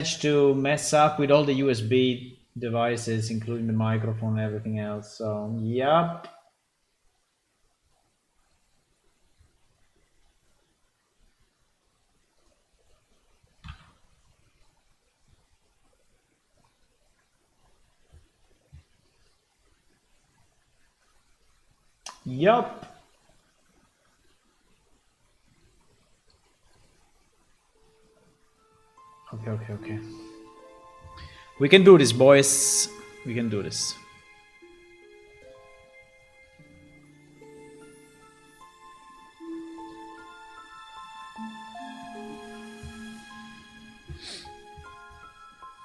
to mess up with all the USB devices, including the microphone and everything else. So, yep. Yup. Okay. We can do this, boys. We can do this.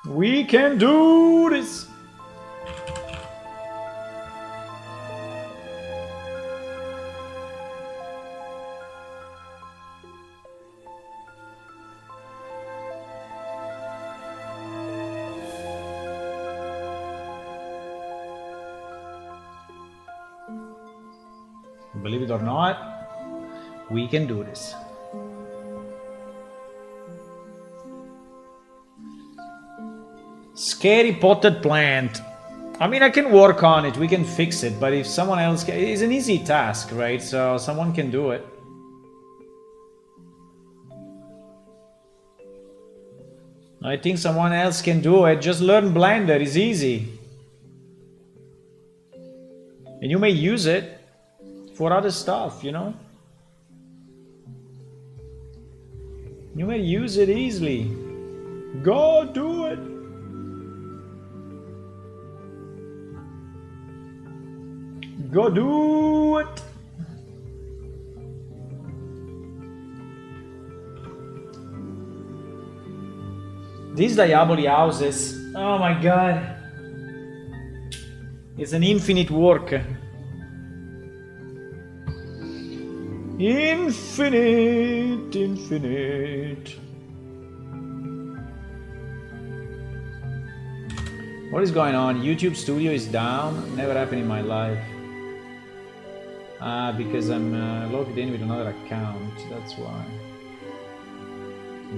We can do this. Believe it or not, we can do this. Scary potted plant. I mean, I can work on it, we can fix it, but if someone else can, it's an easy task, right? So someone can do it. I think someone else can do it. Just learn Blender, it's easy. And you may use it for other stuff, you know? You may use it easily. Go do it. Go do it. These Diaboli houses, oh my god. It's an infinite work. Infinite. What is going on? YouTube Studio is down. Never happened in my life. Because I'm logged in with another account. That's why.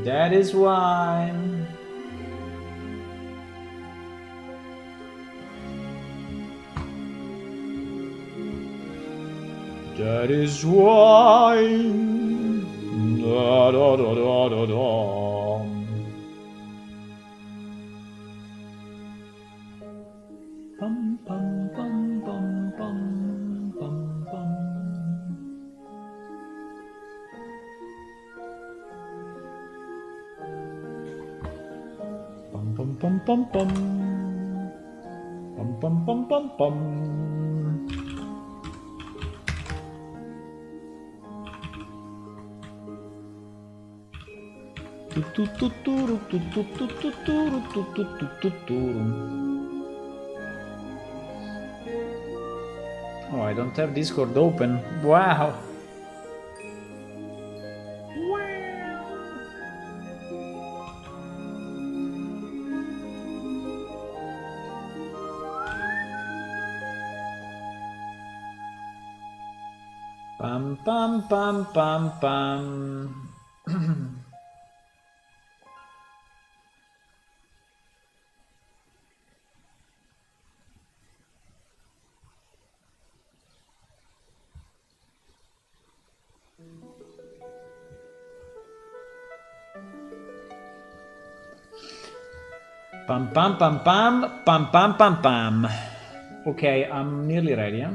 That is why. That is why. Da, da, da, da, da, da. Bum, bum, bum, bum, bum, bum, bum. Bum, bum, bum, bum, bum. Bum, bum, bum, bum, bum. Oh, I don't have Discord open. Wow. Pam pam pam pam pam. Pam pam pam pam pam pam pam pam. Okay, I'm nearly ready. Huh?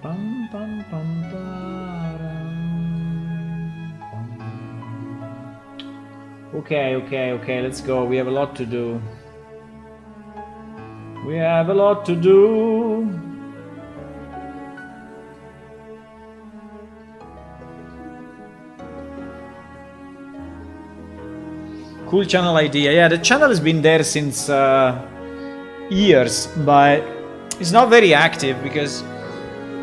Pam pam pam pam. Okay, let's go. We have a lot to do. We have a lot to do. Cool channel idea. Yeah, the channel has been there since years, but it's not very active because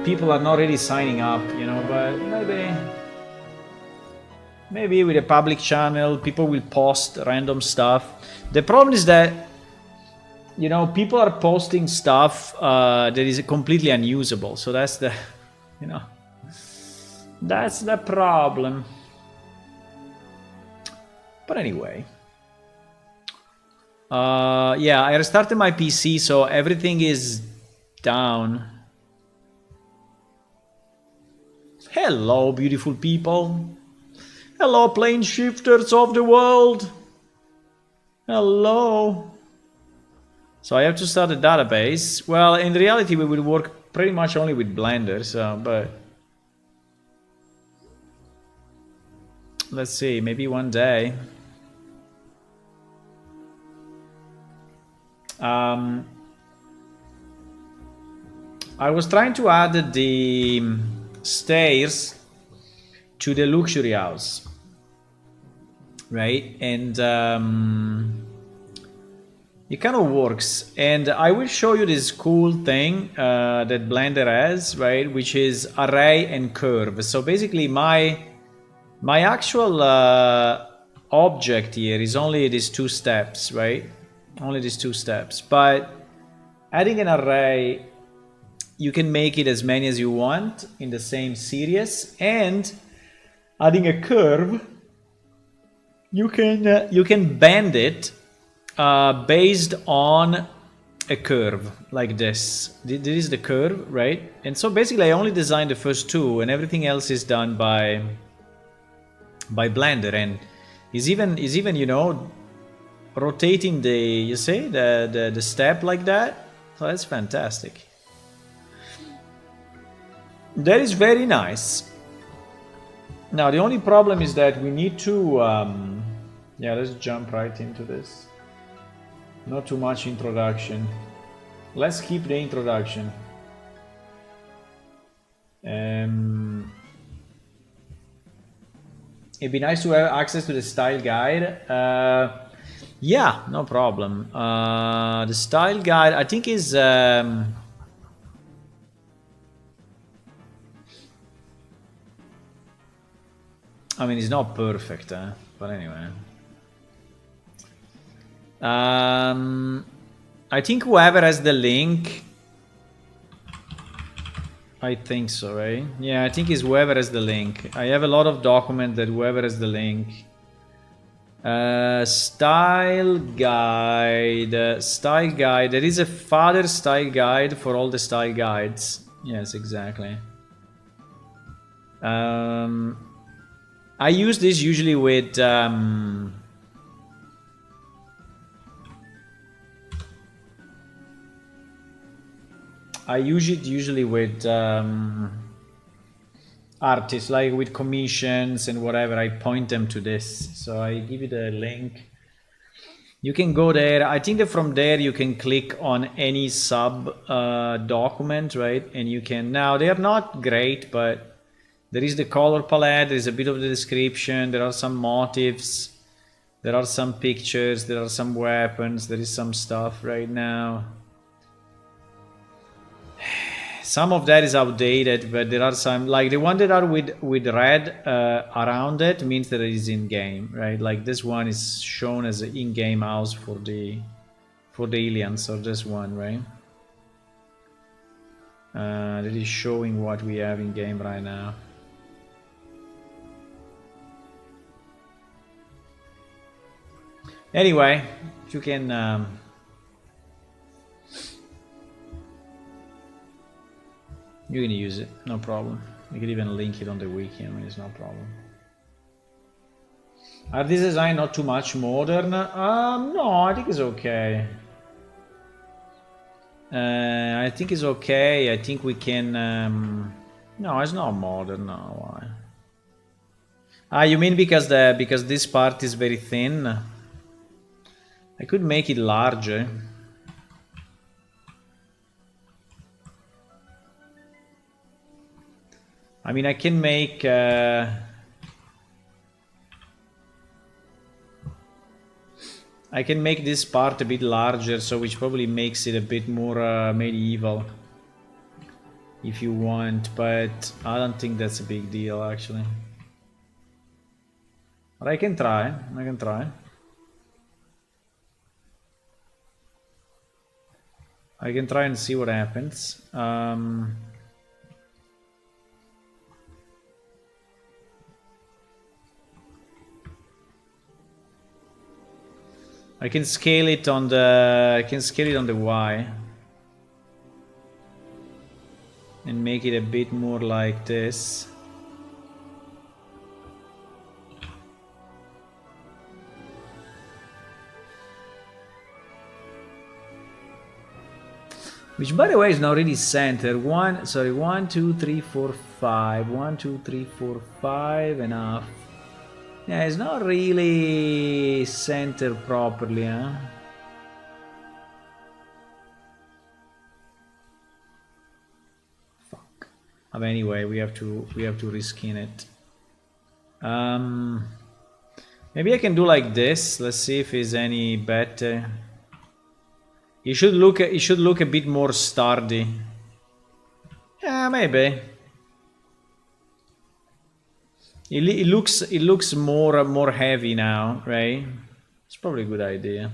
people are not really signing up, you know, but maybe with a public channel, people will post random stuff. The problem is that you know, people are posting stuff that is completely unusable. So that's the, you know, that's the problem. But anyway. Yeah, I restarted my PC, so everything is down. Hello, beautiful people. Hello, plane shifters of the world. Hello. So I have to start a database. Well, in reality, we will work pretty much only with Blender, so, but let's see, maybe one day. I was trying to add the stairs to the luxury house, right? And it kind of works. And I will show you this cool thing that Blender has, right? Which is array and curve. So basically my actual object here is only these two steps, right? Only these two steps. But adding an array, you can make it as many as you want in the same series, and adding a curve, you can bend it based on a curve like this. This is the curve, right? And so basically, I only designed the first two, and everything else is done by Blender, and is even you know, rotating the the step like that. So that's fantastic. That is very nice. Now the only problem is that we need to yeah, let's jump right into this. Not too much introduction. Let's keep the introduction. It'd be nice to have access to the style guide. Yeah, no problem. The style guide, I think, is I mean, it's not perfect, but anyway. I think whoever has the link, I think so, right? Yeah, I think it's whoever has the link. I have a lot of documents that whoever has the link. Style guide. There is a father style guide for all the style guides. Yes, exactly. I use this usually with I use it usually with artists, like with commissions and whatever. I point them to this, so I give you the link. You can go there. I think that from there you can click on any sub document, right? And you can, now they are not great, but there is the color palette, there is a bit of the description, there are some motifs, there are some pictures, there are some weapons, there is some stuff right now. Some of that is outdated, but there are some, like the one that are with red around it means that it is in game, right? Like this one is shown as an in-game house for the aliens, or this one, right? That is showing what we have in game right now. Anyway, you can you can use it, no problem. You can even link it on the wiki. I mean, it's no problem. Are these design not too much modern? No, I think it's okay. I think it's okay. I think we can. No, it's not modern. No, why? Ah, you mean because this part is very thin? I could make it larger. I mean, I can make this part a bit larger, so which probably makes it a bit more medieval, if you want, but I don't think that's a big deal actually. But I can try. I can try and see what happens. I can scale it on the Y and make it a bit more like this. Which, by the way, is not really centered. 1, 2, 3, 4, 5. 1, 2, 3, 4, 5. Enough. Yeah, it's not really centered properly, huh? Fuck. But anyway, we have to reskin it. Maybe I can do like this. Let's see if it's any better. It should look a bit more sturdy. Yeah, maybe. It looks more heavy now, right? It's probably a good idea.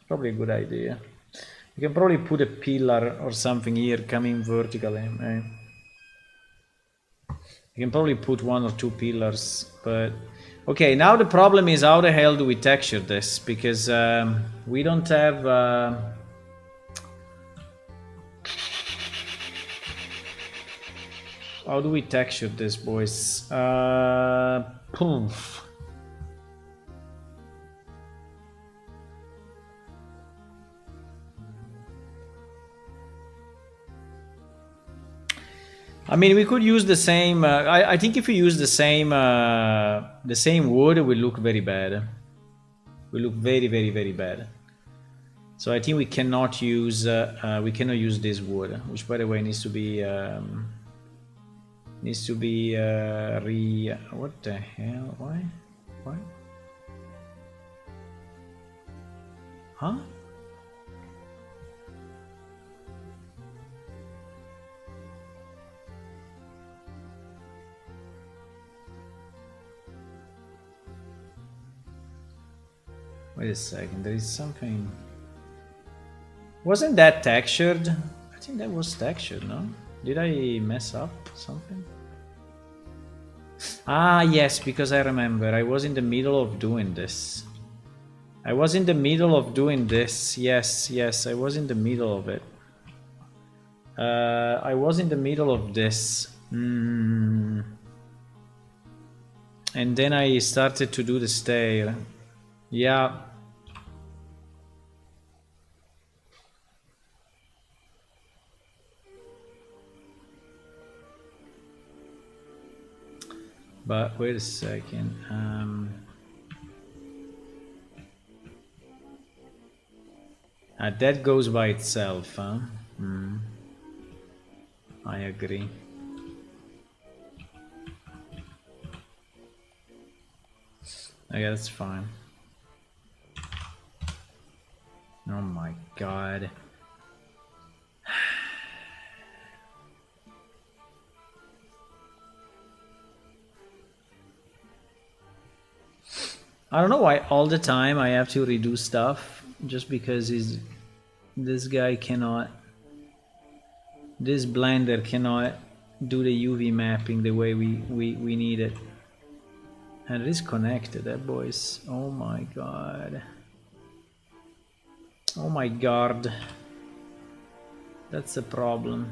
Probably a good idea. You can probably put a pillar or something here coming vertically, right? You can probably put 1 or 2 pillars, but okay, now the problem is how the hell do we texture this? Because we don't have how do we texture this, boys? Poof. I mean, we could use the same. I think if we use the same wood, it will look very bad. It will look very, very, very bad. So I think we cannot use this wood, which, by the way, needs to be what the hell? Why? Huh? Wait a second, there is something. Wasn't that textured? I think that was textured, no? Did I mess up something? Ah, yes, because I remember. I was in the middle of doing this. Yes, I was in the middle of it. I was in the middle of this. And then I started to do the stair. Yeah. But wait a second. That goes by itself, huh? I agree. Okay, that's fine. Oh my god. I don't know why all the time I have to redo stuff just because this guy cannot, this Blender cannot do the UV mapping the way we need it. And it is connected, that boys. Oh my god. Oh my god. That's a problem.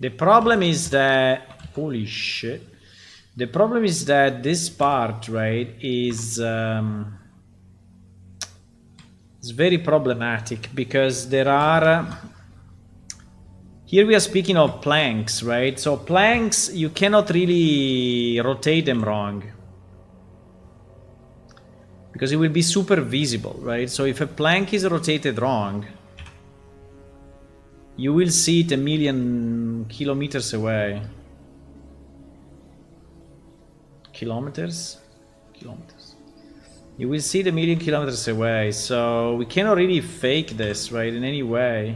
The problem is that, holy shit, the problem is that this part, right, is it's very problematic because there are, here we are speaking of planks, right? So planks, you cannot really rotate them wrong. because it will be super visible, right? So if a plank is rotated wrong, you will see it a million kilometers away. Kilometers? Kilometers. You will see it a million kilometers away, so we cannot really fake this, right, in any way.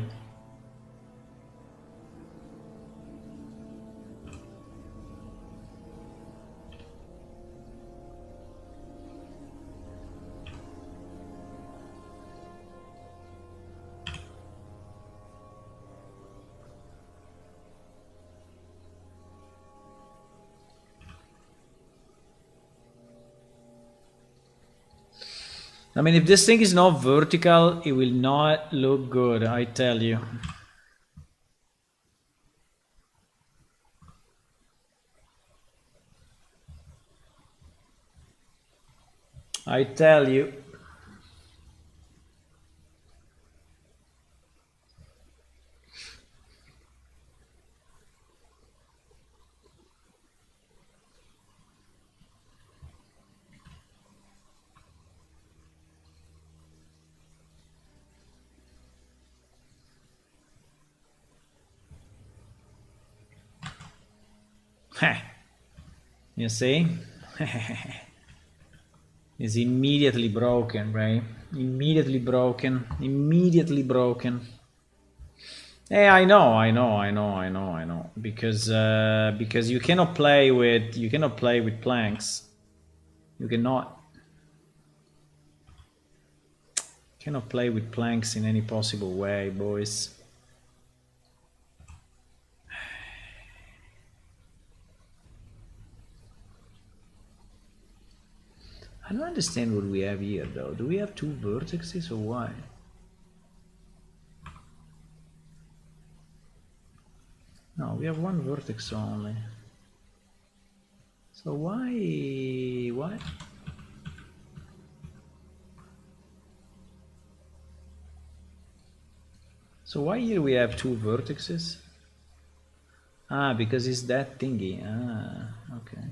I mean, if this thing is not vertical, it will not look good, I tell you. I tell you. You see? It's immediately broken, right? Immediately broken. Immediately broken. Hey, I know. Because you cannot play with planks. You cannot play with planks in any possible way, boys. I don't understand what we have here, though. Do we have two vertices or why? No, we have one vertex only. So why? So why here we have two vertices? Ah, because it's that thingy. Ah, okay.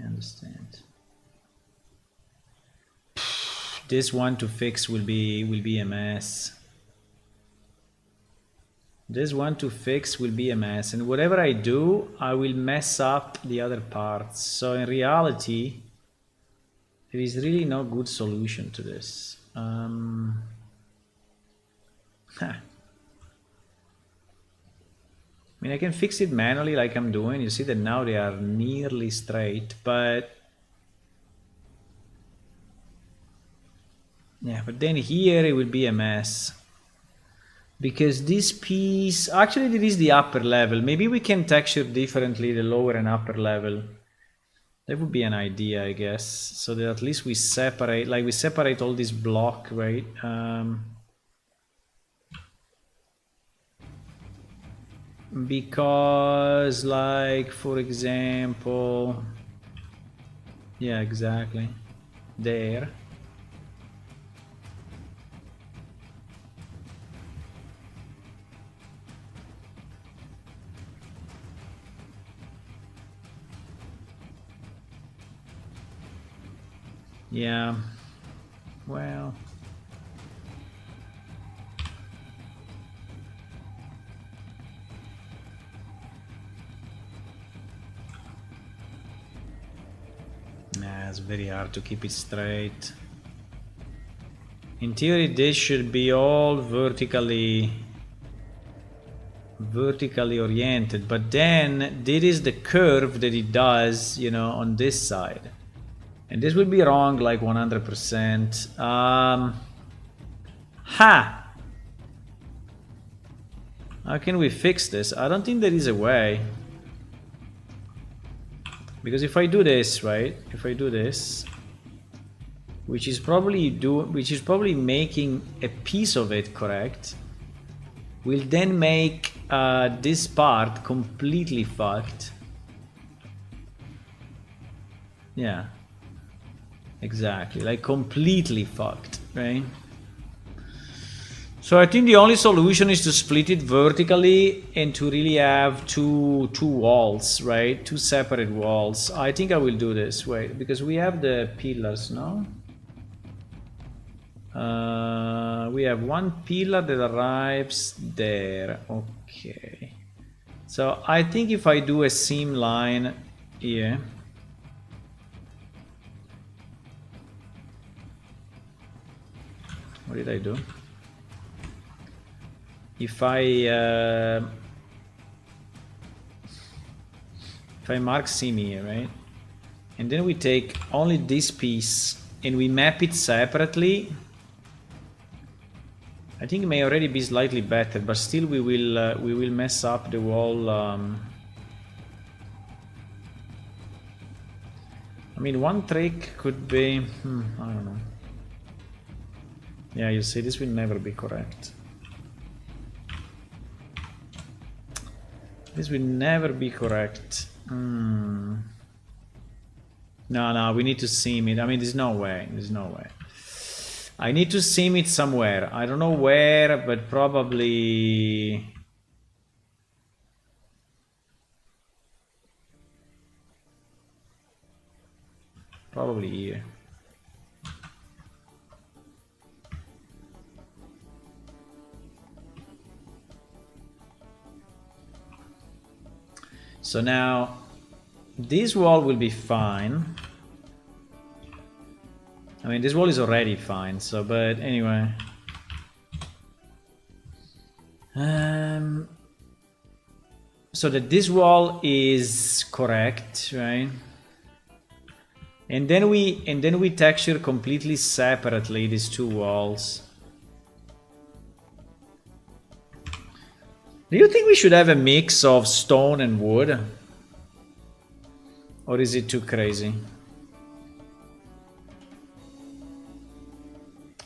I understand. This one to fix will be a mess. This one to fix will be a mess, and whatever I do, I will mess up the other parts. So in reality, there is really no good solution to this. I mean, I can fix it manually like I'm doing. You see that now they are nearly straight, but yeah, but then here it will be a mess. Because this piece, actually it is the upper level. Maybe we can texture differently the lower and upper level. That would be an idea, I guess. So that at least we separate, like we separate all this block, right? Because, like, for example, yeah, exactly, there. Yeah, well, nah, it's very hard to keep it straight. In theory, this should be all vertically oriented, but then this is the curve that it does, you know, on this side. And this will be wrong like 100%. How can we fix this? I don't think there is a way. Because if I do this, right? If I do this, which is probably making a piece of it correct, will then make this part completely fucked. Yeah. Exactly, like completely fucked, right? So I think the only solution is to split it vertically and to really have two walls, right? Two separate walls. I think I will do this, wait, because we have the pillars, no? We have one pillar that arrives there. Okay. So I think if I do a seam line here. What did I do? If I mark seam here, right? And then we take only this piece and we map it separately. I think it may already be slightly better, but still we will mess up the wall. I mean, one trick could be, I don't know. Yeah, you see, this will never be correct. This will never be correct. No, we need to seam it. I mean, there's no way. There's no way. I need to seam it somewhere. I don't know where, but probably... Probably here. So now, this wall will be fine. I mean, this wall is already fine, so, but anyway. So that this wall is correct, right? And then we texture completely separately these two walls. Do you think we should have a mix of stone and wood? Or is it too crazy?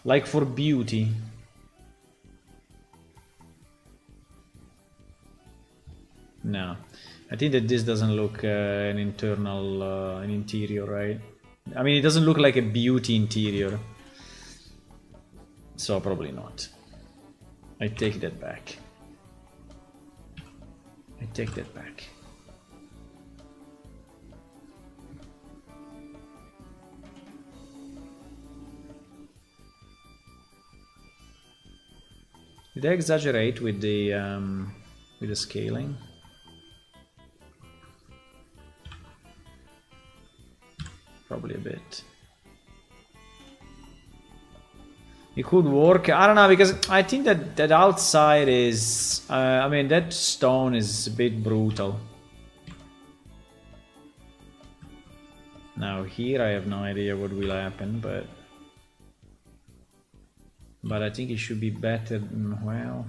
Like for beauty. No. I think that this doesn't look an internal, an interior, right? I mean, it doesn't look like a beauty interior. So probably not. I take that back. I take that back. Did I exaggerate with the scaling? Probably a bit. It could work. I don't know, because I think that outside is... I mean, that stone is a bit brutal. Now here I have no idea what will happen, but I think it should be better. Well,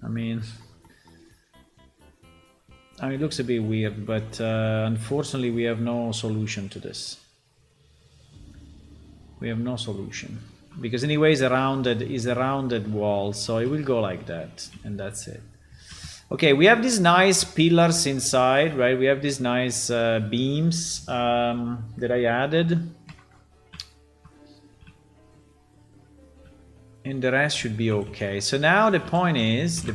I mean, it looks a bit weird, but unfortunately we have no solution to this. We have no solution, because anyway it's a rounded wall, so it will go like that, and that's it. Okay, we have these nice pillars inside, right? We have these nice beams that I added, and the rest should be okay. So now the point is,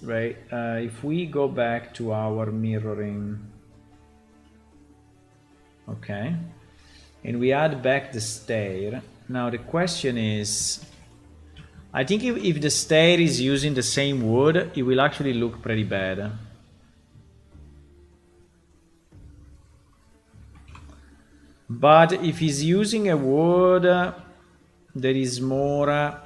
right? If we go back to our mirroring, okay. And we add back the stair. Now the question is, I think if the stair is using the same wood, it will actually look pretty bad. But if he's using a wood that is more...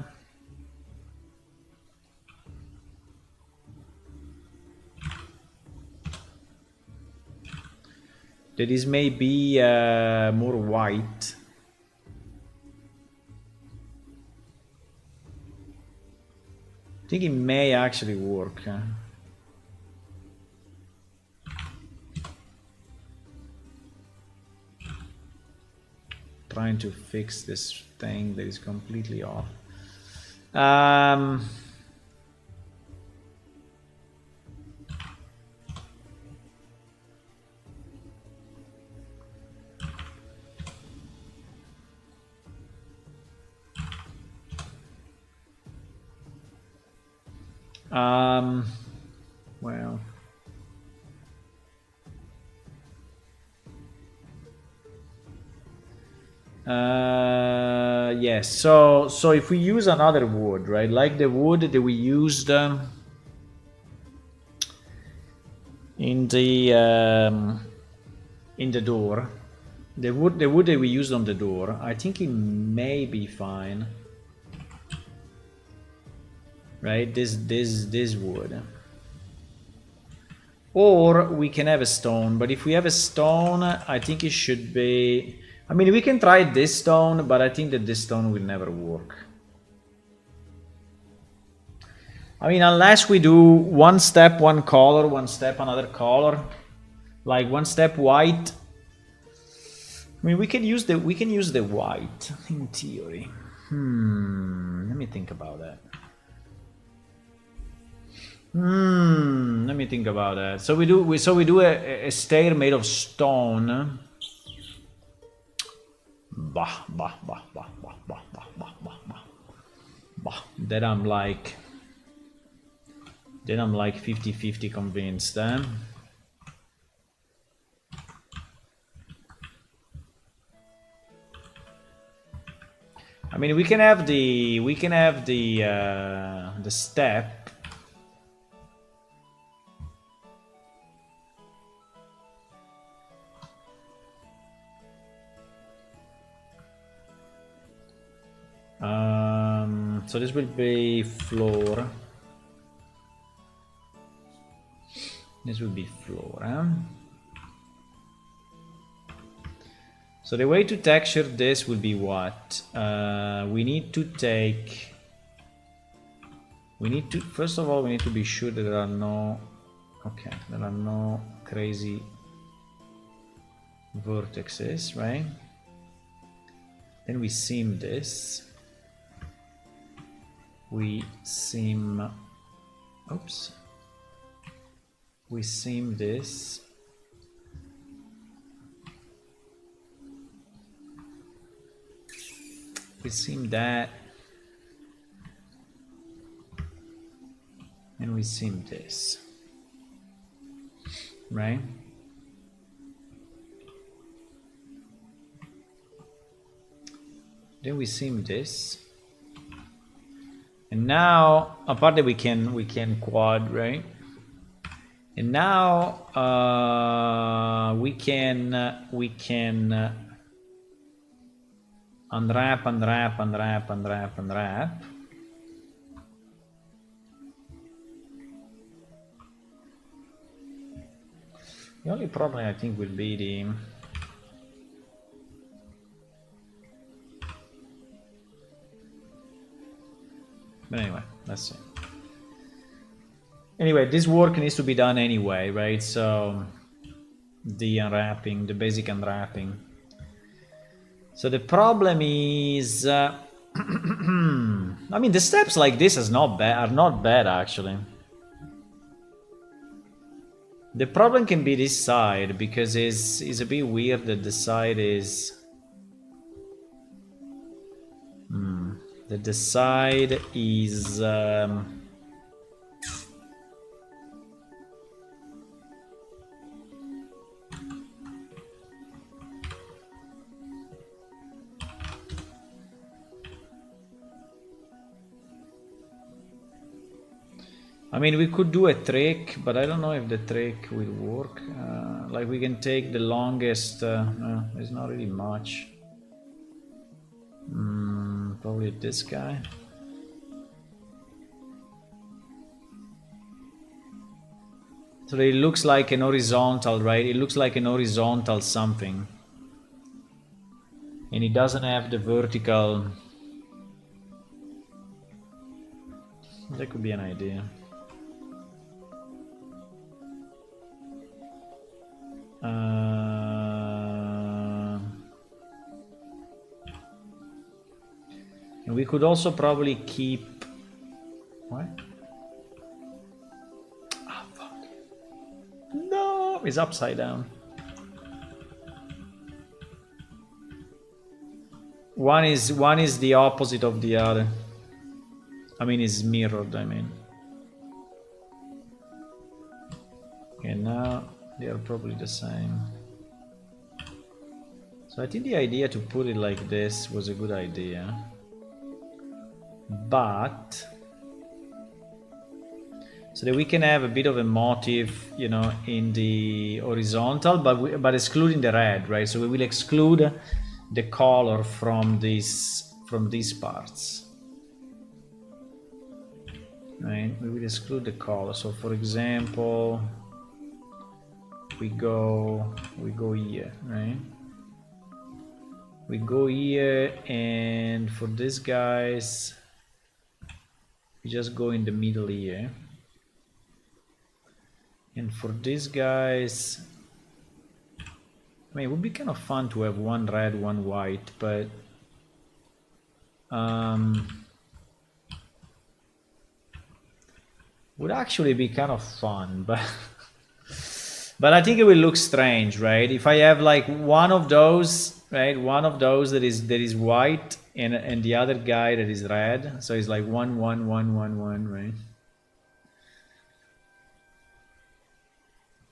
that is maybe more white. I think it may actually work. Trying to fix this thing that is completely off. Well. Yes. So if we use another wood, right, like the wood that we used in the door, the wood that we used on the door, I think it may be fine, right? This wood, or we can have a stone. But if we have a stone, I think it should be. I mean, we can try this stone, but I think that this stone will never work. I mean, unless we do one step one color, one step another color, like one step white. I mean, we can use the white in theory. Let me think about that. Let me think about that. So we do a stair made of stone. Bah. That I'm like 50-50 convinced. I mean, we can have the step. So this will be floor. This will be floor. So the way to texture this will be what? We need to first of all, we need to be sure that there are no crazy vertices, right? Then we seam this. We seam this. We seam that. And we seam this. Right? Then we seam this. And now, apart that we can quad, right? And now we can unwrap. The only problem I think will be the but anyway, let's see. Anyway, this work needs to be done anyway, right? So the unwrapping, the basic unwrapping. So the problem is, I mean, the steps like this are not bad actually. The problem can be this side because it's a bit weird that the side is. That the side is. I mean, we could do a trick, but I don't know if the trick will work. Like we can take the longest, there's not really much. Probably this guy. So it looks like an horizontal, right? It looks like an horizontal something. And it doesn't have the vertical. That could be an idea. And we could also probably keep. What? Ah, fuck. No, it's upside down. One is the opposite of the other. I mean, it's mirrored, I mean. And now they are probably the same. So I think the idea to put it like this was a good idea. But so that we can have a bit of a motif, you know, in the horizontal, but excluding the red, right? So we will exclude the color from these parts, right? We will exclude the color. So for example, we go here, right? We go here, and for these guys, we just go in the middle here. And for these guys, I mean, it would be kind of fun to have one red, one white, but would actually be kind of fun, but but I think it will look strange, right? If I have like one of those, right, one of those that is white, and the other guy that is red, so it's like 1 1 1 1 1, right?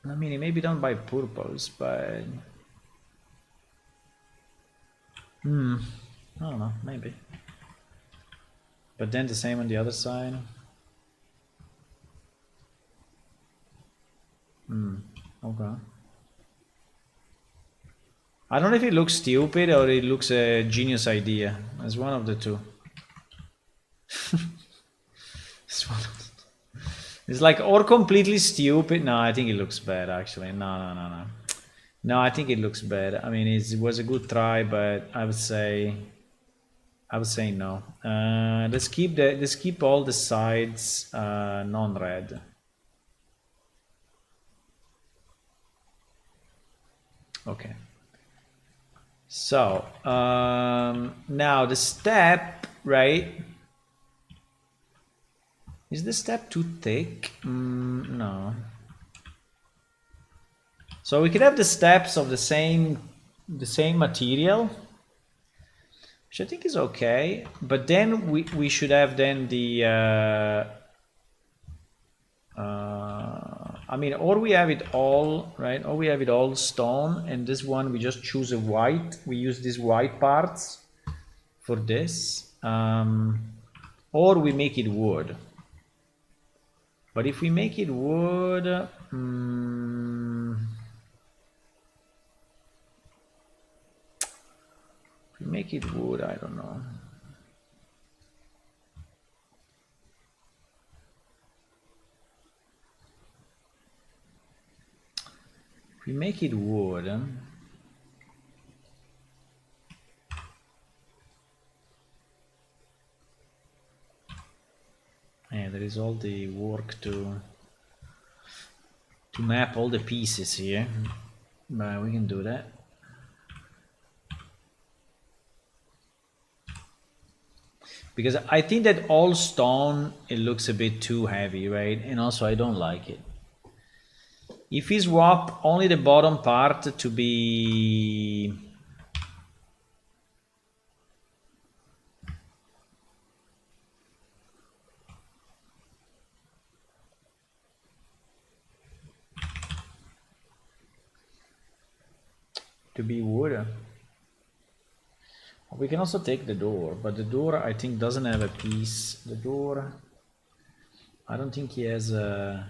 I mean, it may be done by purpose, but I don't know, maybe. But then the same on the other side. Okay. I don't know if it looks stupid or it looks a genius idea. It's one of the two. It's like, or completely stupid. No, I think it looks bad actually. No. No, I think it looks bad. I mean, it was a good try, but I would say no. Let's keep all the sides non-red. Okay. So now the step, right? Is the step too thick? No. So we could have the steps of the same material, which I think is okay. But then we should have then the I mean, or we have it all, right? Or we have it all stone, and this one we just choose a white. We use these white parts for this, or we make it wood. But if we make it wood, if we make it wood, I don't know. If we make it wood, yeah, there is all the work to map all the pieces here, but we can do that. Because I think that all stone, it looks a bit too heavy, right? And also I don't like it. If we swap only the bottom part to be wood, we can also take the door, but the door I think doesn't have a piece. The door, I don't think he has a.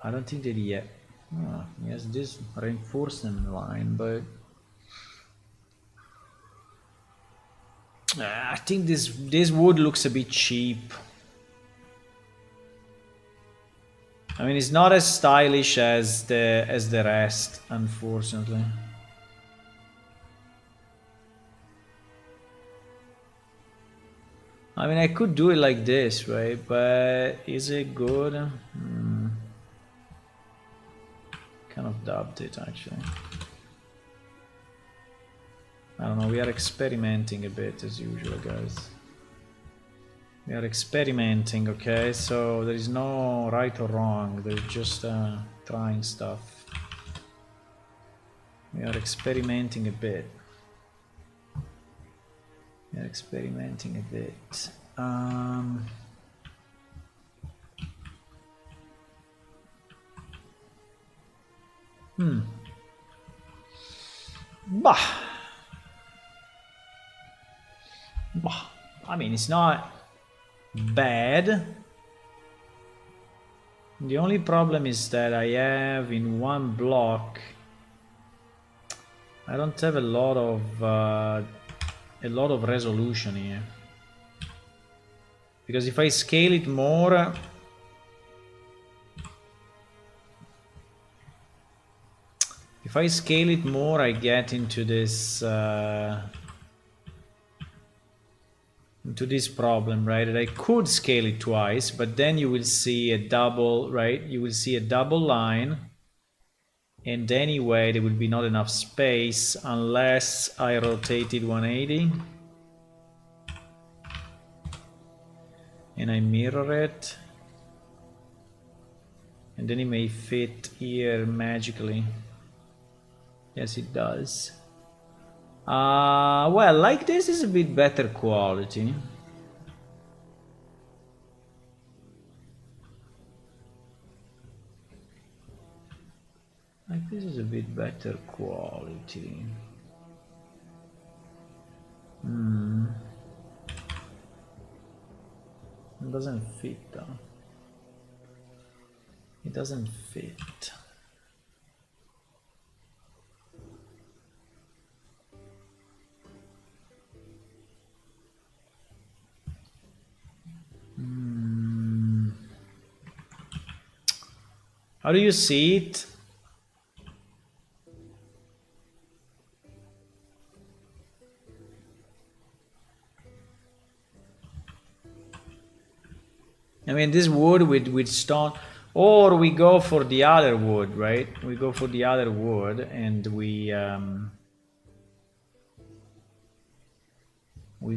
I don't think that he has this reinforcement line, but I think this wood looks a bit cheap. I mean, it's not as stylish as the rest, unfortunately. I mean, I could do it like this, right? But is it good? Kind of dubbed it, actually. I don't know, we are experimenting a bit as usual, guys. We are experimenting, okay? So there is no right or wrong, there's just trying stuff. We are experimenting a bit. We are experimenting a bit. Bah. I mean, it's not bad. The only problem is that I have in one block, I don't have a lot of resolution here. Because if I scale it more, I get into this problem, right? That I could scale it twice, but then you will see a double, right? You will see a double line, and anyway, there will be not enough space unless I rotated 180 and I mirror it, and then it may fit here magically. Yes, it does. Well, like this is a bit better quality. Like this is a bit better quality. It doesn't fit though. It doesn't fit. How do you see it? I mean, this wood with stone, or we go for the other wood, right? We go for the other wood and we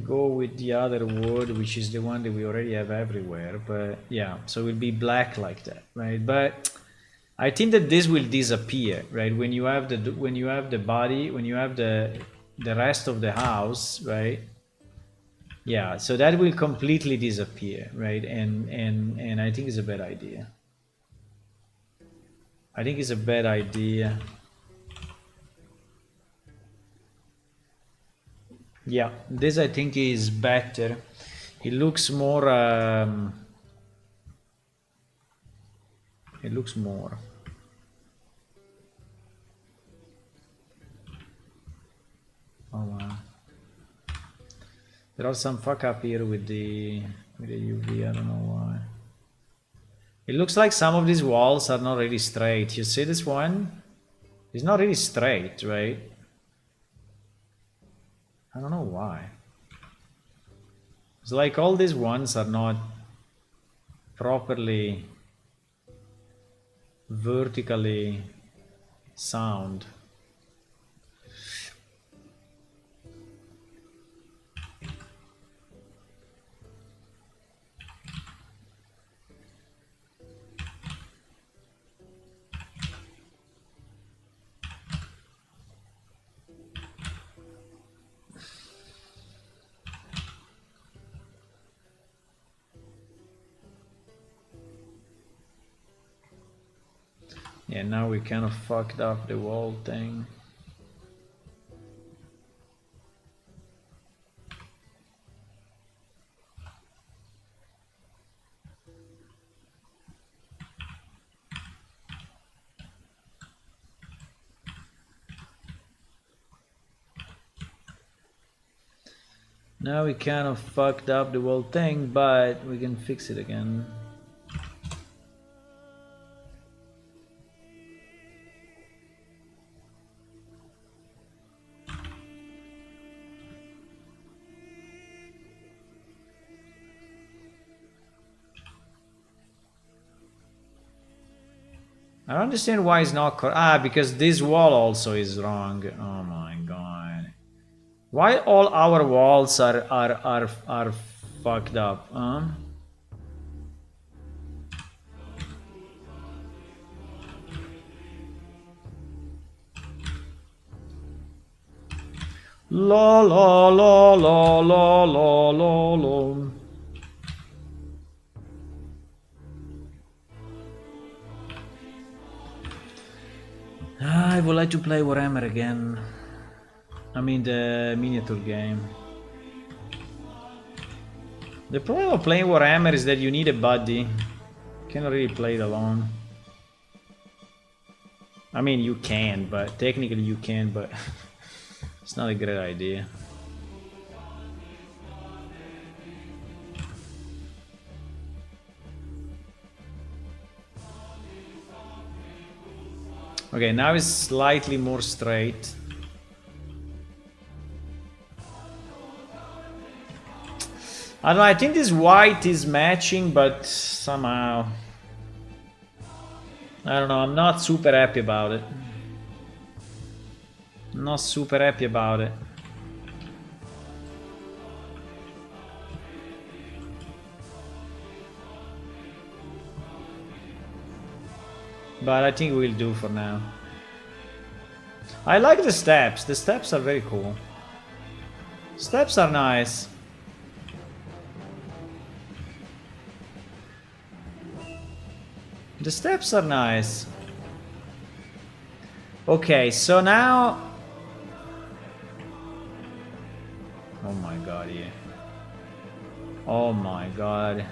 go with the other wood, which is the one that we already have everywhere. But yeah, so it will be black like that, right? But I think that this will disappear, right? When you have the body, when you have the rest of the house, right? Yeah, so that will completely disappear, right? And I think it's a bad idea. I think it's a bad idea. Yeah, this I think is better. It looks more. It looks more. Oh wow. There are some fuck up here with the UV. I don't know why. It looks like some of these walls are not really straight. You see this one? It's not really straight, right? I don't know why. It's like all these ones are not properly vertically sound. Yeah, now we kind of fucked up the wall thing. Now we kind of fucked up the whole thing, but we can fix it again. I don't understand why it's not correct. Because this wall also is wrong. Oh my god. Why all our walls are fucked up, huh? La la la la la la la la. I would like to play Warhammer again. I mean the miniature game. The problem of playing Warhammer is that you need a buddy. You cannot really play it alone. I mean you can, but technically you can, but it's not a great idea. Okay, now it's slightly more straight. I don't know, I think this white is matching, but somehow... I don't know, I'm not super happy about it. I'm not super happy about it. But I think we'll do for now. I like the steps. The steps are very cool. Steps are nice. The steps are nice. Okay, so now... Oh my god, yeah. Oh my god.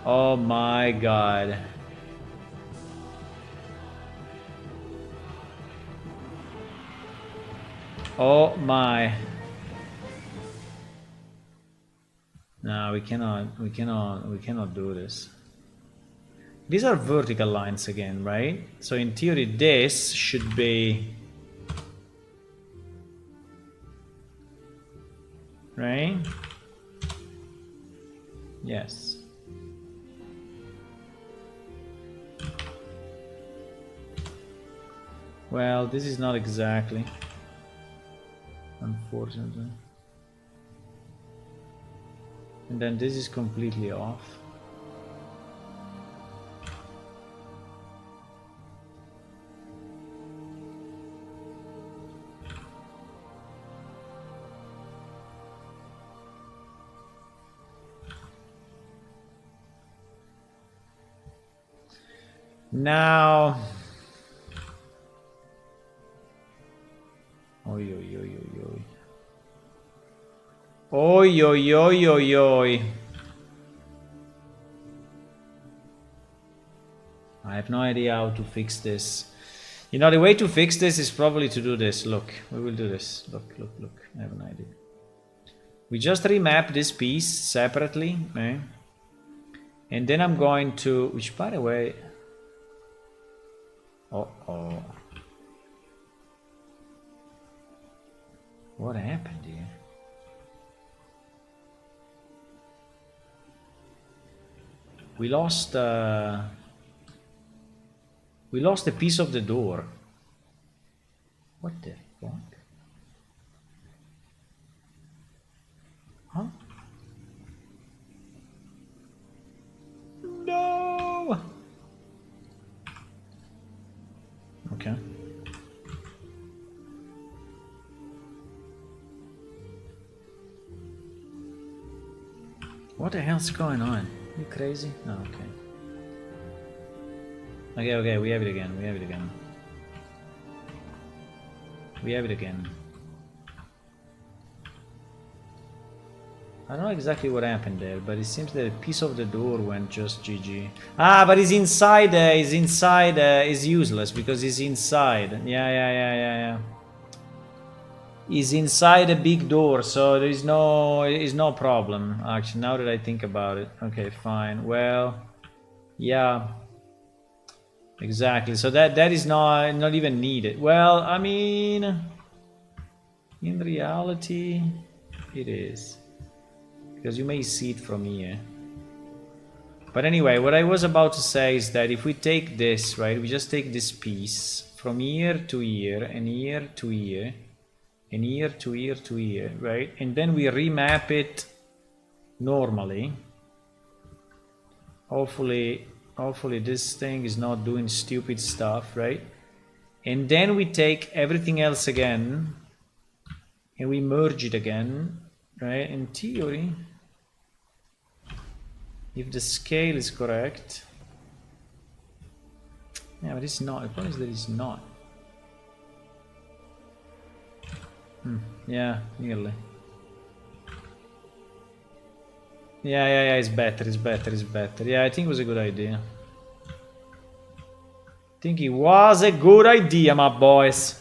Oh my god. Oh my. No, we cannot do this. These are vertical lines again, right? So in theory this should be... Right? Yes. Well, this is not exactly. Unfortunately. And then this is completely off. Now... Oi, oi, oi, oi, oi. Oi, oi, oi, oi, oi. I have no idea how to fix this. You know, the way to fix this is probably to do this. Look, we will do this. Look, look, look. I have an idea. We just remap this piece separately, okay? And then I'm going to... Which, by the way... Uh-oh. What happened here? We lost a piece of the door. What the fuck? Huh? No! Okay. What the hell's going on? You crazy? No, okay. Okay, okay, we have it again, we have it again. We have it again. I don't know exactly what happened there, but it seems that a piece of the door went just GG. Ah, but he's inside, is useless because he's inside. Yeah. He's inside a big door, so there is no problem, actually, now that I think about it. Okay, fine. Well, yeah. Exactly. So that is not even needed. Well, I mean, in reality, it is. Because you may see it from here. But anyway, what I was about to say is that if we take this, right, we just take this piece from here to here, and here to here, and here to here to here, right? And then we remap it normally. Hopefully this thing is not doing stupid stuff, right? And then we take everything else again, and we merge it again, right? In theory, if the scale is correct. Yeah, but it's not. The problem is that it's not. Yeah, nearly. Yeah, it's better, it's better, it's better. Yeah, I think it was a good idea. I think it was a good idea, my boys.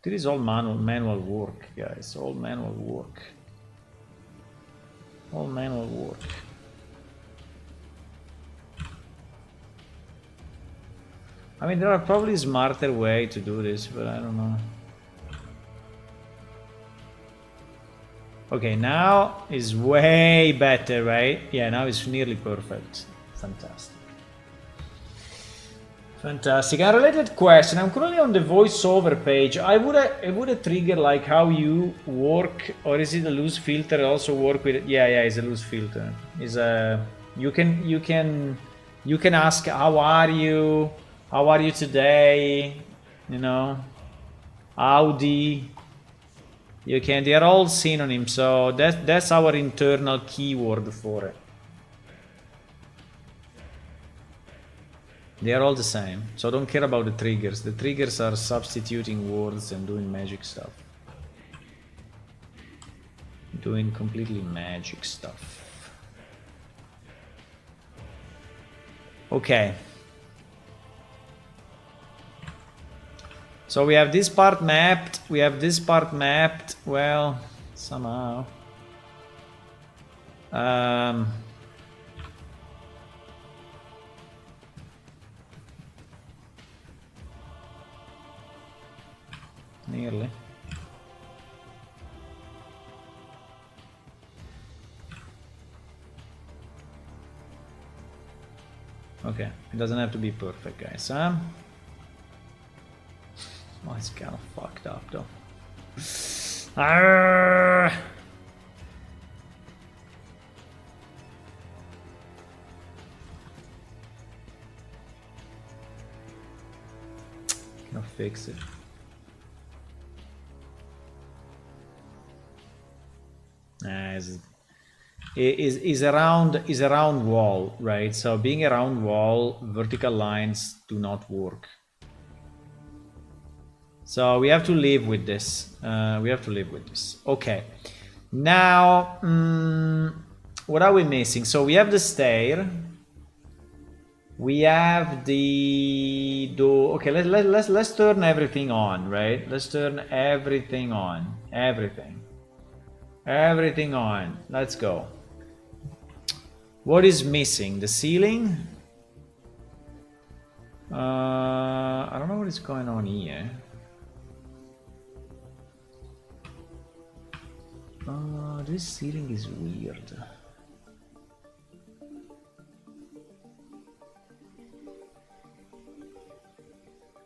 This is all manual work, guys. All manual work. All manual work. I mean, there are probably smarter way to do this, but I don't know. Okay, now is way better, right? Yeah, now it's nearly perfect. Fantastic. Fantastic. A related question. I'm currently on the voiceover page. I would a trigger like how you work, or is it a loose filter? Also work with it? Yeah, it's a loose filter. Is a you can ask how are you? How are you today? You know, Audi. You can. They are all synonyms. So that's our internal keyword for it. They are all the same, so don't care about the triggers. The triggers are substituting words and doing magic stuff. Doing completely magic stuff. Okay. So we have this part mapped, we have this part mapped, well, somehow. Nearly. Okay, it doesn't have to be perfect, guys, huh? Oh, it's kind of fucked up, though. Arrgh! I'll fix it. Is a round wall, right? So being a round wall, vertical lines do not work. So we have to live with this. Okay. Now, what are we missing? So we have the stair. We have the door. Okay, let's turn everything on, right? Let's turn everything on. Everything on. Let's go. What is missing? The ceiling? I don't know what is going on here. This ceiling is weird.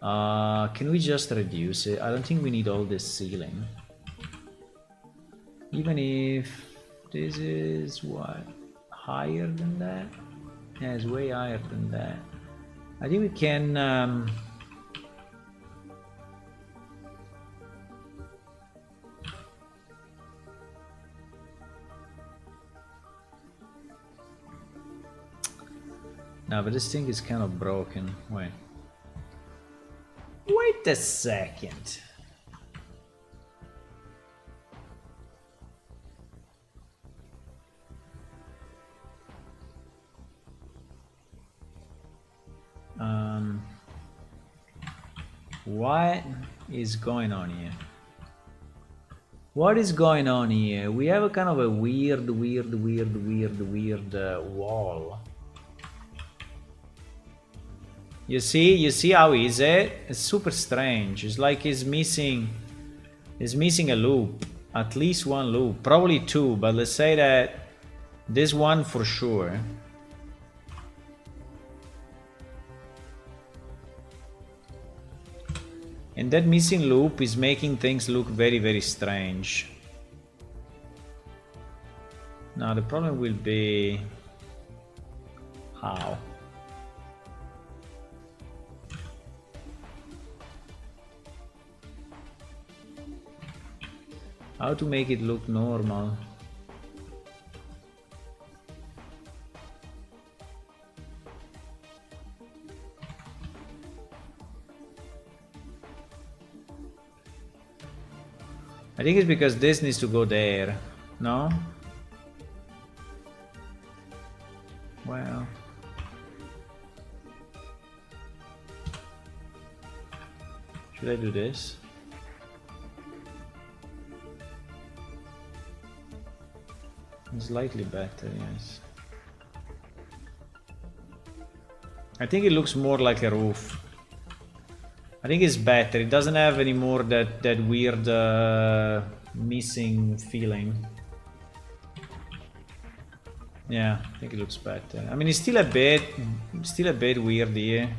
Can we just reduce it? I don't think we need all this ceiling. Even if this is what? Higher than that? Yeah, it's way higher than that. I think we can no, but this thing is kind of broken. Wait a second. What is going on here? What is going on here? We have a kind of a weird wall. You see how is it? It's super strange. It's like it's missing a loop. At least one loop. Probably two, but let's say that this one for sure. And that missing loop is making things look very strange. Now the problem will be how? How to make it look normal? I think it's because this needs to go there. No? Well. Should I do this? Slightly better, yes. I think it looks more like a roof. I think it's better. It doesn't have any more that weird missing feeling. Yeah, I think it looks better. I mean, it's still a bit weird here,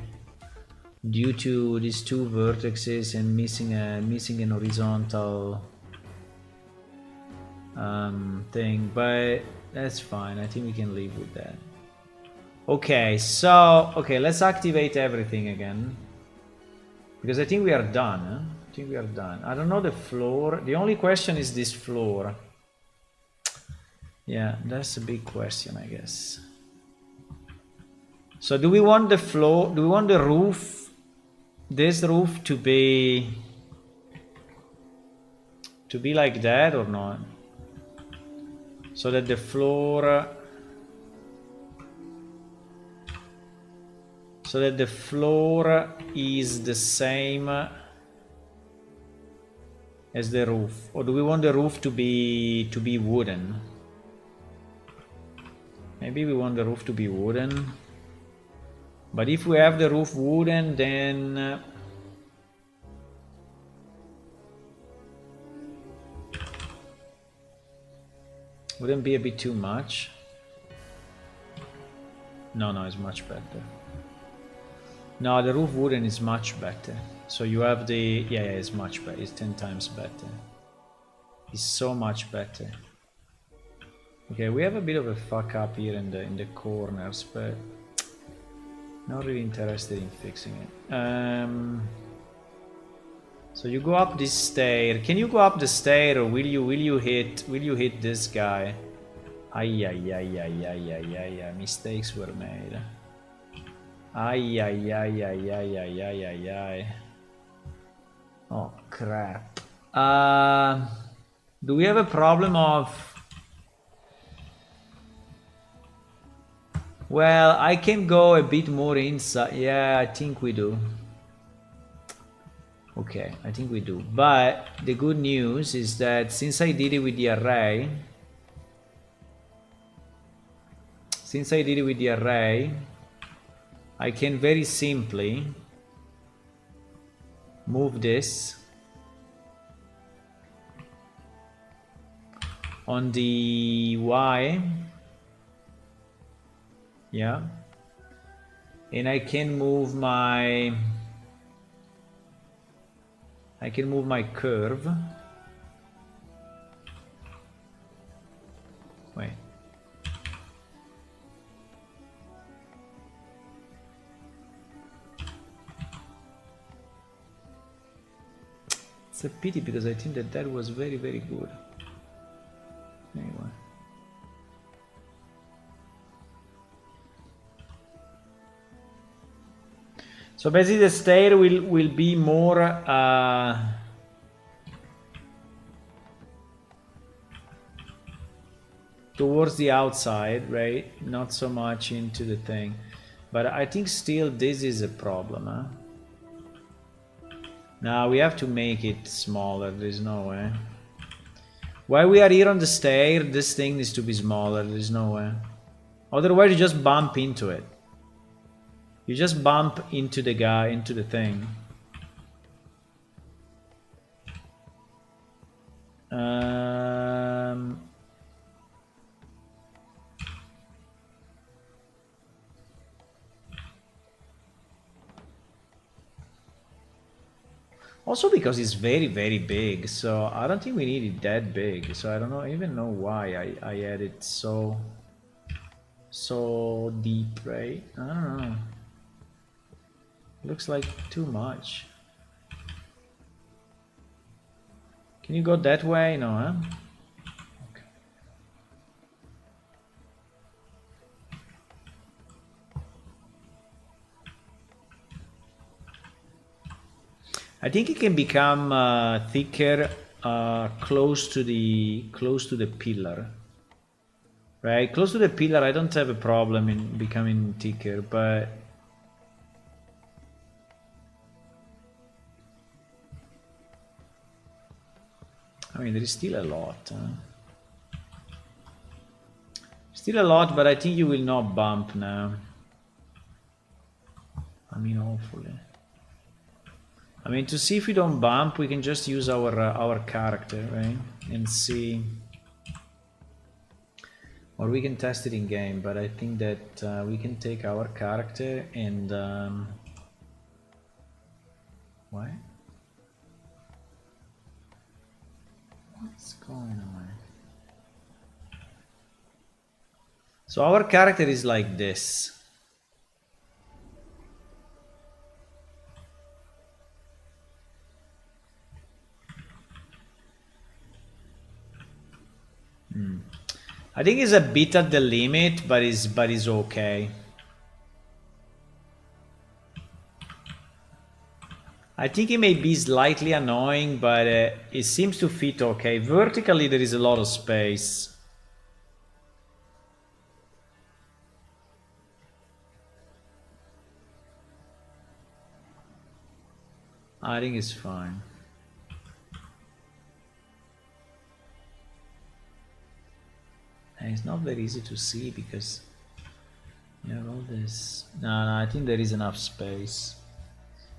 due to these two vertices and missing an horizontal thing, but that's fine. I think we can live with that. Okay, so let's activate everything again, because I think we are done. Huh? I think we are done. I don't know the floor. The only question is this floor. Yeah, that's a big question, I guess. So do we want the floor? Do we want the roof? This roof to be like that or not? So that the floor is the same as the roof, or do we want the roof to be wooden? Maybe we want the roof to be wooden. But if we have the roof wooden, then wouldn't be a bit too much? No, it's much better. No, the roof wooden is much better. So you have the... Yeah, it's much better. It's 10 times better. It's so much better. Okay, we have a bit of a fuck up here in the corners, but not really interested in fixing it. So you go up this stair. Can you go up the stair, or will you hit this guy? Ay, mistakes were made. Ay. Oh crap. Do we have a problem of... Well, I can go a bit more inside. Yeah, I think we do. Okay, I think we do. But the good news is that since I did it with the array, I can very simply move this on the Y. Yeah. And I can move my curve. Wait. It's a pity, because I think that was very, very good. Anyway. So basically the stair will be more towards the outside, right? Not so much into the thing. But I think still this is a problem, huh? Now we have to make it smaller, there's no way. While we are here on the stair, this thing needs to be smaller, there's no way. Otherwise you just bump into it. You just bump into the guy, into the thing. Also because it's very, very big, so I don't think we need it that big. So I don't even know why I had it so deep, right? I don't know. Looks like too much. Can you go that way? No, huh? Okay. I think it can become thicker close to the pillar. Right, close to the pillar, I don't have a problem in becoming thicker, but I mean, there is still a lot. Still a lot, but I think you will not bump now. I mean, hopefully. I mean, to see if we don't bump, we can just use our character, right? And see. Or we can test it in game, but I think that we can take our character and what? What's going on? So our character is like this. I think it's a bit at the limit, but is okay. I think it may be slightly annoying, but it seems to fit okay. Vertically, there is a lot of space. I think it's fine. And it's not very easy to see because you have all this. No, I think there is enough space.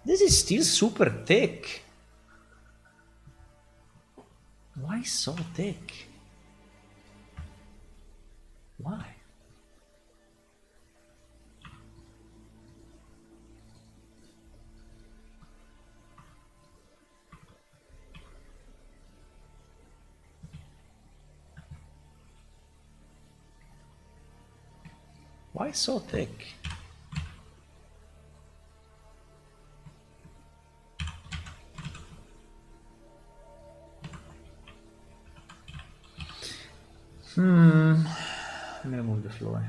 This is still super thick. Why so thick? Why? Why so thick? I'm gonna move the floor.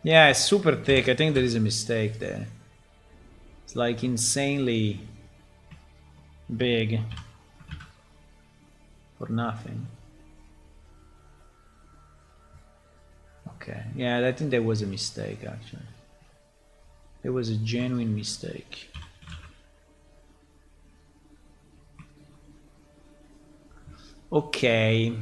Yeah, it's super thick. I think there is a mistake there. It's like insanely big for nothing. Okay, yeah, I think there was a mistake actually. There was a genuine mistake. Okay.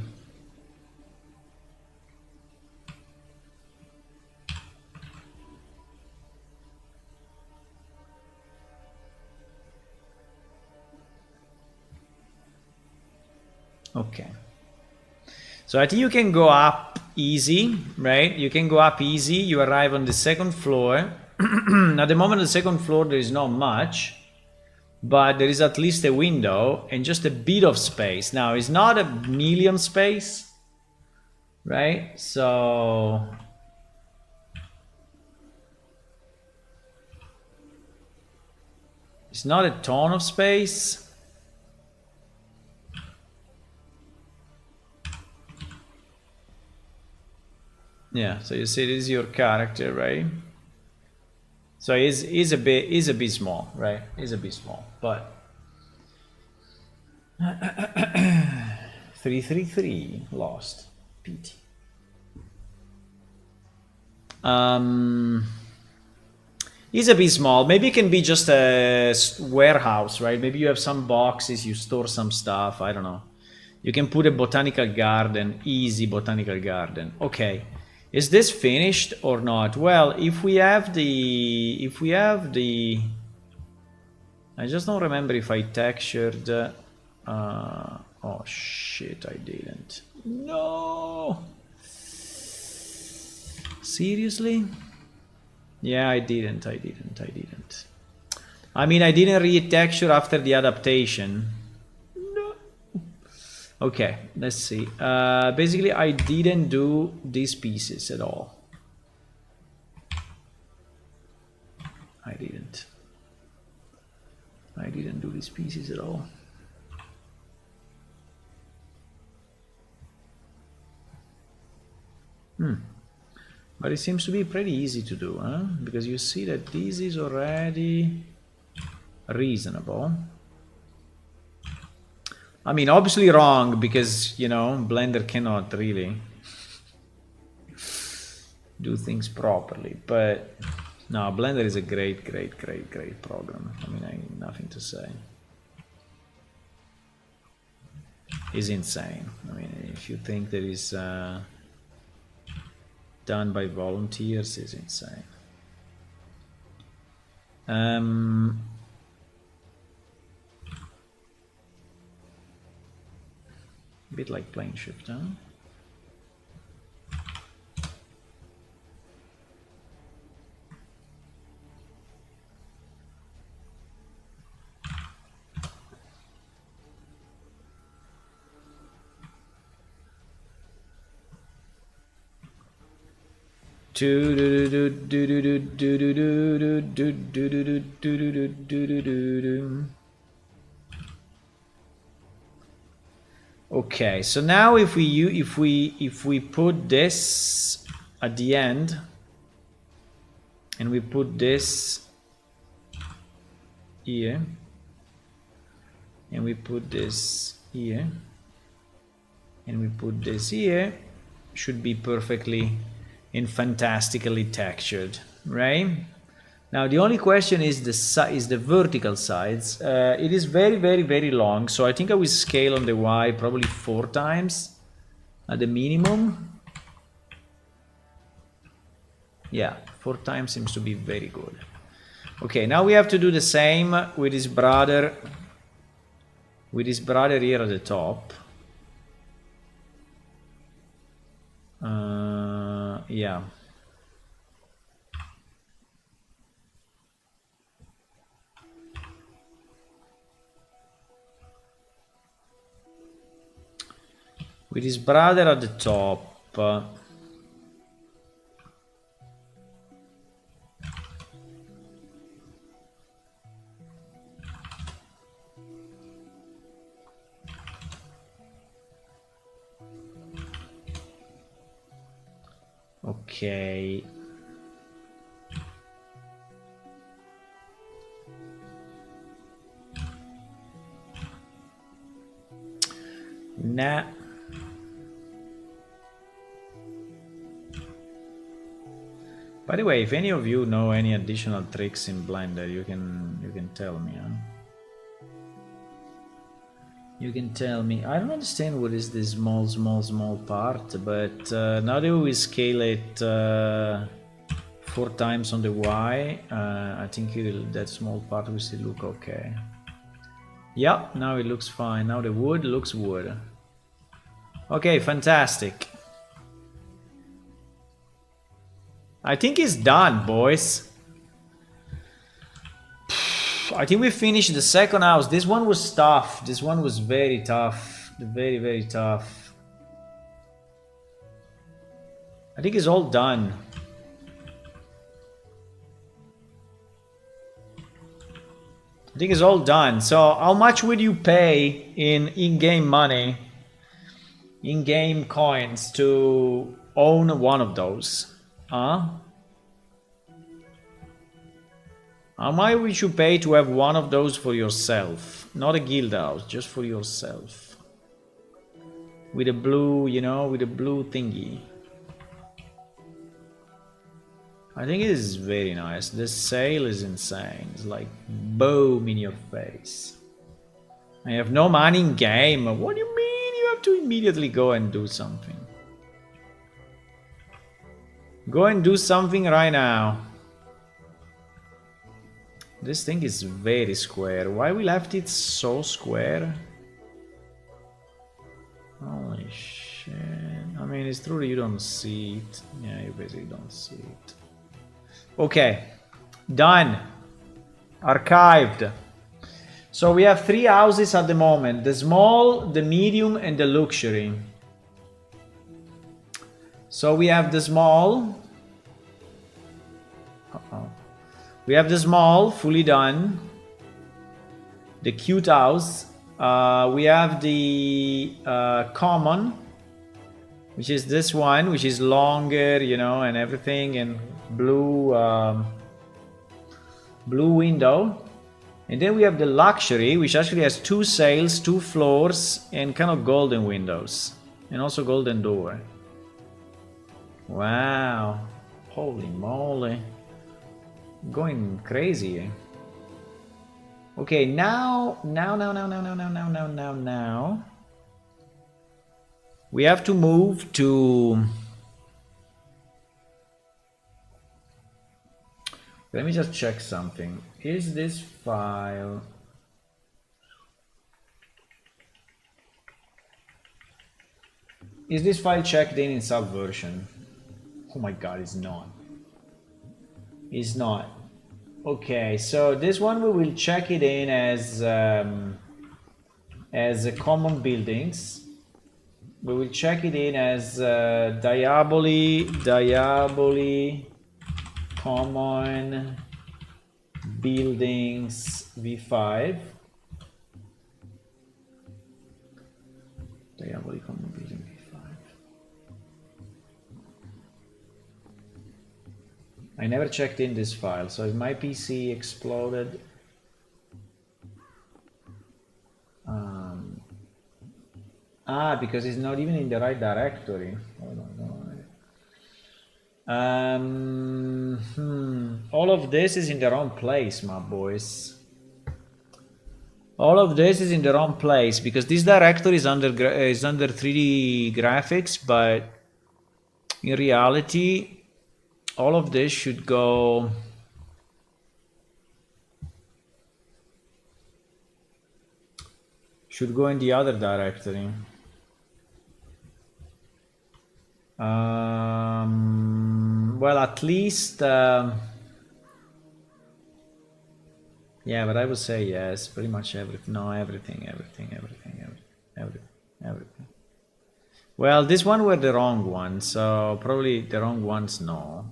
Okay. So I think you can go up easy, right? You can go up easy. You arrive on the second floor. At the moment on the second floor there is not much, but there is at least a window and just a bit of space. Now it's not a million space, right? So it's not a ton of space. Yeah, so you see this is your character, right? So is a bit small, right? Is a bit small, but 333 lost. PT. Is a bit small. Maybe it can be just a warehouse, right? Maybe you have some boxes, you store some stuff. I don't know. You can put a botanical garden, easy botanical garden. Okay. Is this finished or not? Well, if we have the, I just don't remember if I textured, oh shit, I didn't. No! Seriously? Yeah, I didn't. I mean, I didn't retexture after the adaptation. Okay, let's see. Basically, I didn't do these pieces at all. I didn't do these pieces at all. But it seems to be pretty easy to do, huh? Because you see that this is already reasonable. I mean, obviously wrong, because, you know, Blender cannot really do things properly. But no, Blender is a great program. I mean, I have nothing to say. It's insane. I mean, if you think that is done by volunteers, it's insane. A bit like plane shift, huh? Okay, so now if we put this at the end, and we put this here, and we put this here, and we put this here, should be perfectly and fantastically textured, right? Now the only question is the vertical sides. It is very long, so I think I will scale on the Y probably 4 times at the minimum. Yeah, 4 times seems to be very good. Okay, now we have to do the same with his brother. With his brother here at the top. Yeah. With his brother at the top. Okay. Nah. By the way, if any of you know any additional tricks in Blender, you can tell me, huh? You can tell me. I don't understand what is this small part, but now that we scale it 4 times on the Y, I think that small part will still look okay. Yeah, now it looks fine. Now the wood looks wood. Okay, fantastic. I think it's done, boys. I think we finished the second house. This one was tough. This one was very tough. Very tough. I think it's all done. I think it's all done. So how much would you pay in-game money, in-game coins, to own one of those? Huh? How much would you pay to have one of those for yourself? Not a guild house, just for yourself. With a blue, you know, with a blue thingy. I think it is very nice. The sale is insane. It's like boom in your face. I have no money in game. What do you mean? You have to immediately go and do something. Go and do something right now. This thing is very square. Why we left it so square? Holy shit. I mean, it's true that you don't see it. Yeah, you basically don't see it. Okay. Done. Archived. So we have 3 houses at the moment. The small, the medium, and the luxury. So we have the small. We have the small, fully done. The cute house. We have the common, which is this one, which is longer, you know, and everything, and blue, blue window. And then we have the luxury, which actually has 2 sails, 2 floors, and kind of golden windows. And also golden door. Wow. Holy moly. Going crazy. Okay, now. We have to move to... Let me just check something. Is this file... Is this file checked in Subversion? Oh my god, it's not. It's not. Okay, so this one we will check it in as common buildings. We will check it in as Diaboli common buildings v5. Diaboli common building v5. I never checked in this file, so if my PC exploded, because it's not even in the right directory. Hold on. All of this is in the wrong place, my boys. All of this is in the wrong place because this directory is under 3D graphics, but in reality, all of this should go in the other directory. Well, at least yeah, but I would say yes, pretty much everything. No, everything. Well, this one were the wrong one, so probably the wrong ones, no.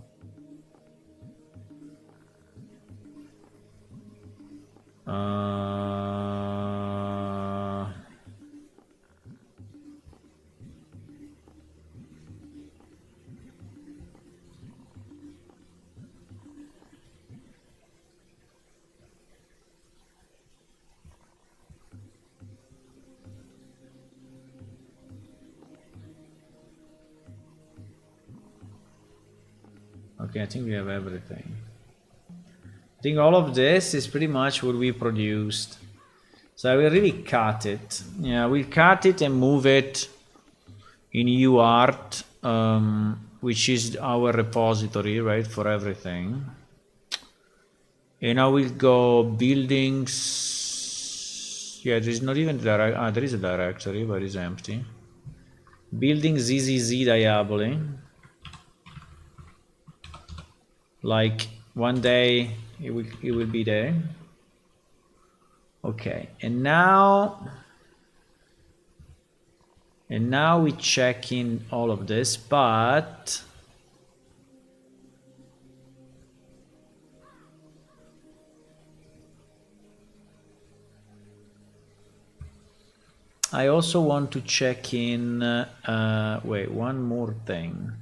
Okay, I think we have everything. I think all of this is pretty much what we produced. So I will really cut it. Yeah, we'll cut it and move it in UArt, which is our repository, right, for everything. And I will go buildings. Yeah, there is not even there is a directory, but it's empty. Building ZZZ Diaboli. Like one day it will be there. Okay, and now we check in all of this, but I also want to check in wait, one more thing.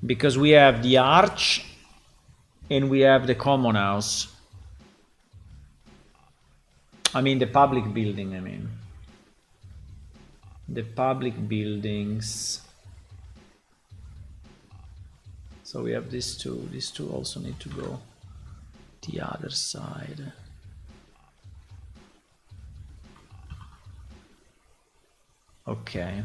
Because we have the arch and we have the common house. I mean the public building, the public buildings. So we have these two. These two also need to go the other side. Okay.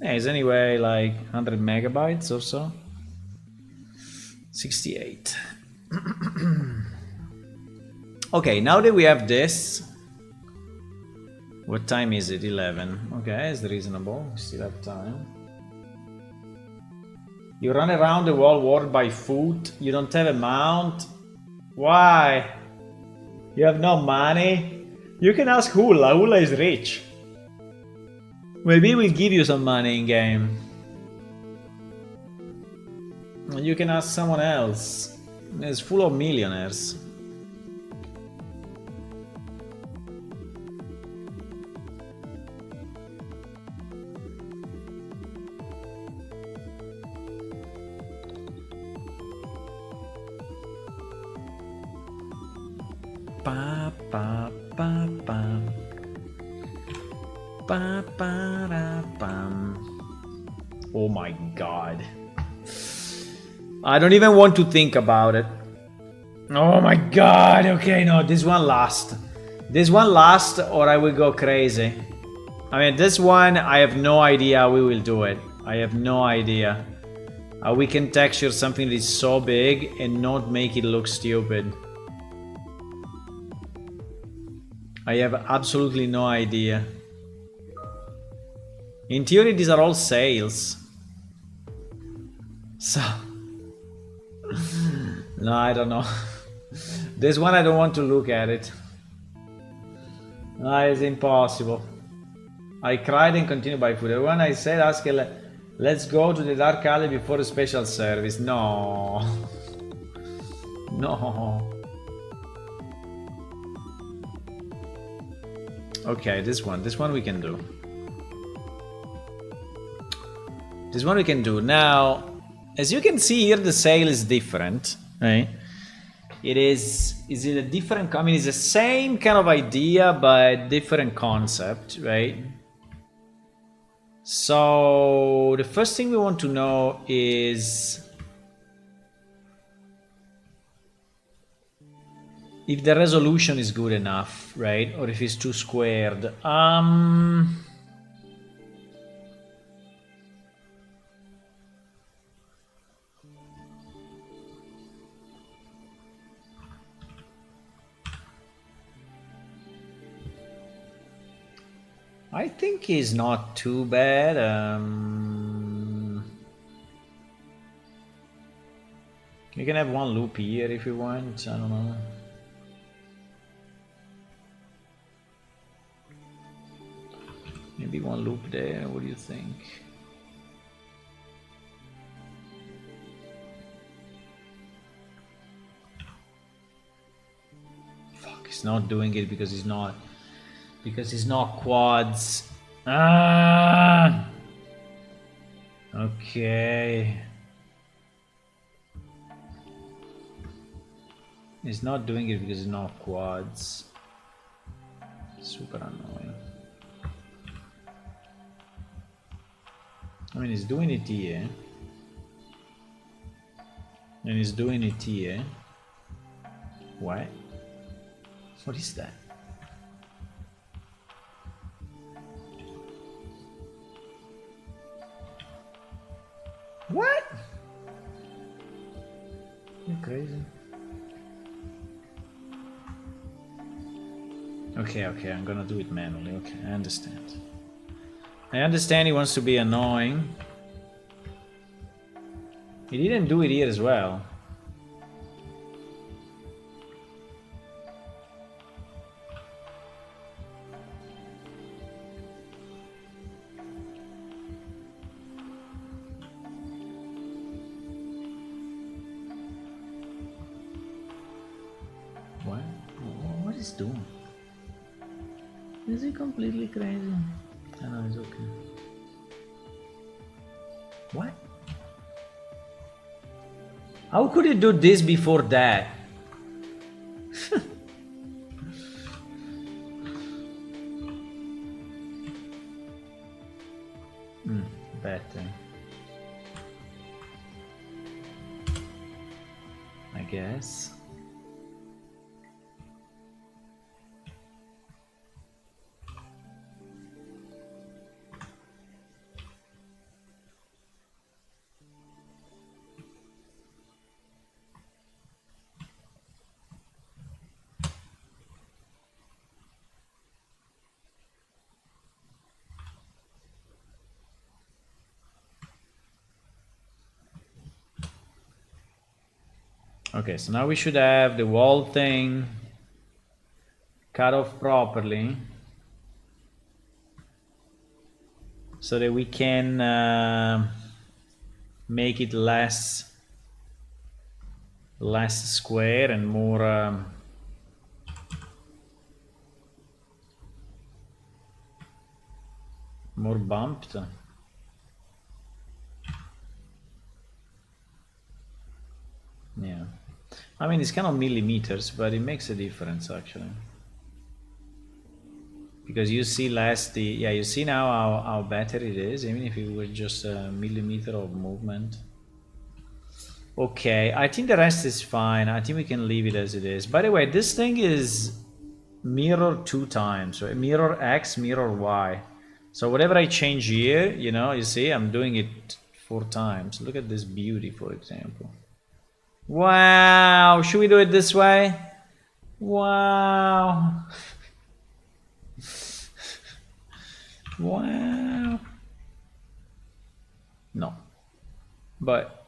Yeah, it's anyway like 100 megabytes or so. 68. Okay, now that we have this, what time is it? 11. Okay, it's reasonable. We still have time. You run around the whole world by foot. You don't have a mount. Why? You have no money? You can ask Hula. Hula is rich. Maybe we'll give you some money in game. You can ask someone else. It's full of millionaires. Pa pa pa pa. Pa pa ra pam. Oh my god. I don't even want to think about it. Oh my god. Okay, no, this one last. This one last or I will go crazy. I mean, this one, I have no idea how we will do it. I have no idea how we can texture something that is so big and not make it look stupid. I have absolutely no idea. In theory, these are all sails. So... no, I don't know. This one, I don't want to look at it. No, it's impossible. I cried and continued by foot. When I said, Askel, let's go to the dark alley before the special service. No. No. Okay, this one we can do. This one we can do. Now, as you can see here, the sail is different, right? Is it a different, I mean, it's the same kind of idea, but different concept, right? So, the first thing we want to know is if the resolution is good enough, right? Or if it's too squared. I think it's not too bad. You can have one loop here if you want. I don't know. Maybe one loop there. What do you think? Fuck, it's not doing it because it's not. Because it's not quads. Ah! Okay. It's not doing it because it's not quads. Super annoying. I mean, it's doing it here. And it's doing it here. What? What is that? What? You're crazy. Okay, I'm gonna do it manually. Okay, I understand. I understand he wants to be annoying. He didn't do it here as well. What is doing? Is he completely crazy? I know, it's okay. What? How could you do this before that? Better. I guess. Okay, so now we should have the wall thing cut off properly so that we can make it less square and more more bumped. Yeah, I mean it's kind of millimeters, but it makes a difference actually, because you see you see now how better it is, even if it were just a millimeter of movement. Okay, I think the rest is fine. I think we can leave it as it is. By the way, this thing is mirror 2 times, right? Mirror X, mirror Y. So whatever I change here, you know, you see, I'm doing it 4 times. Look at this beauty, for example. Wow, should we do it this way? Wow. Wow. No. But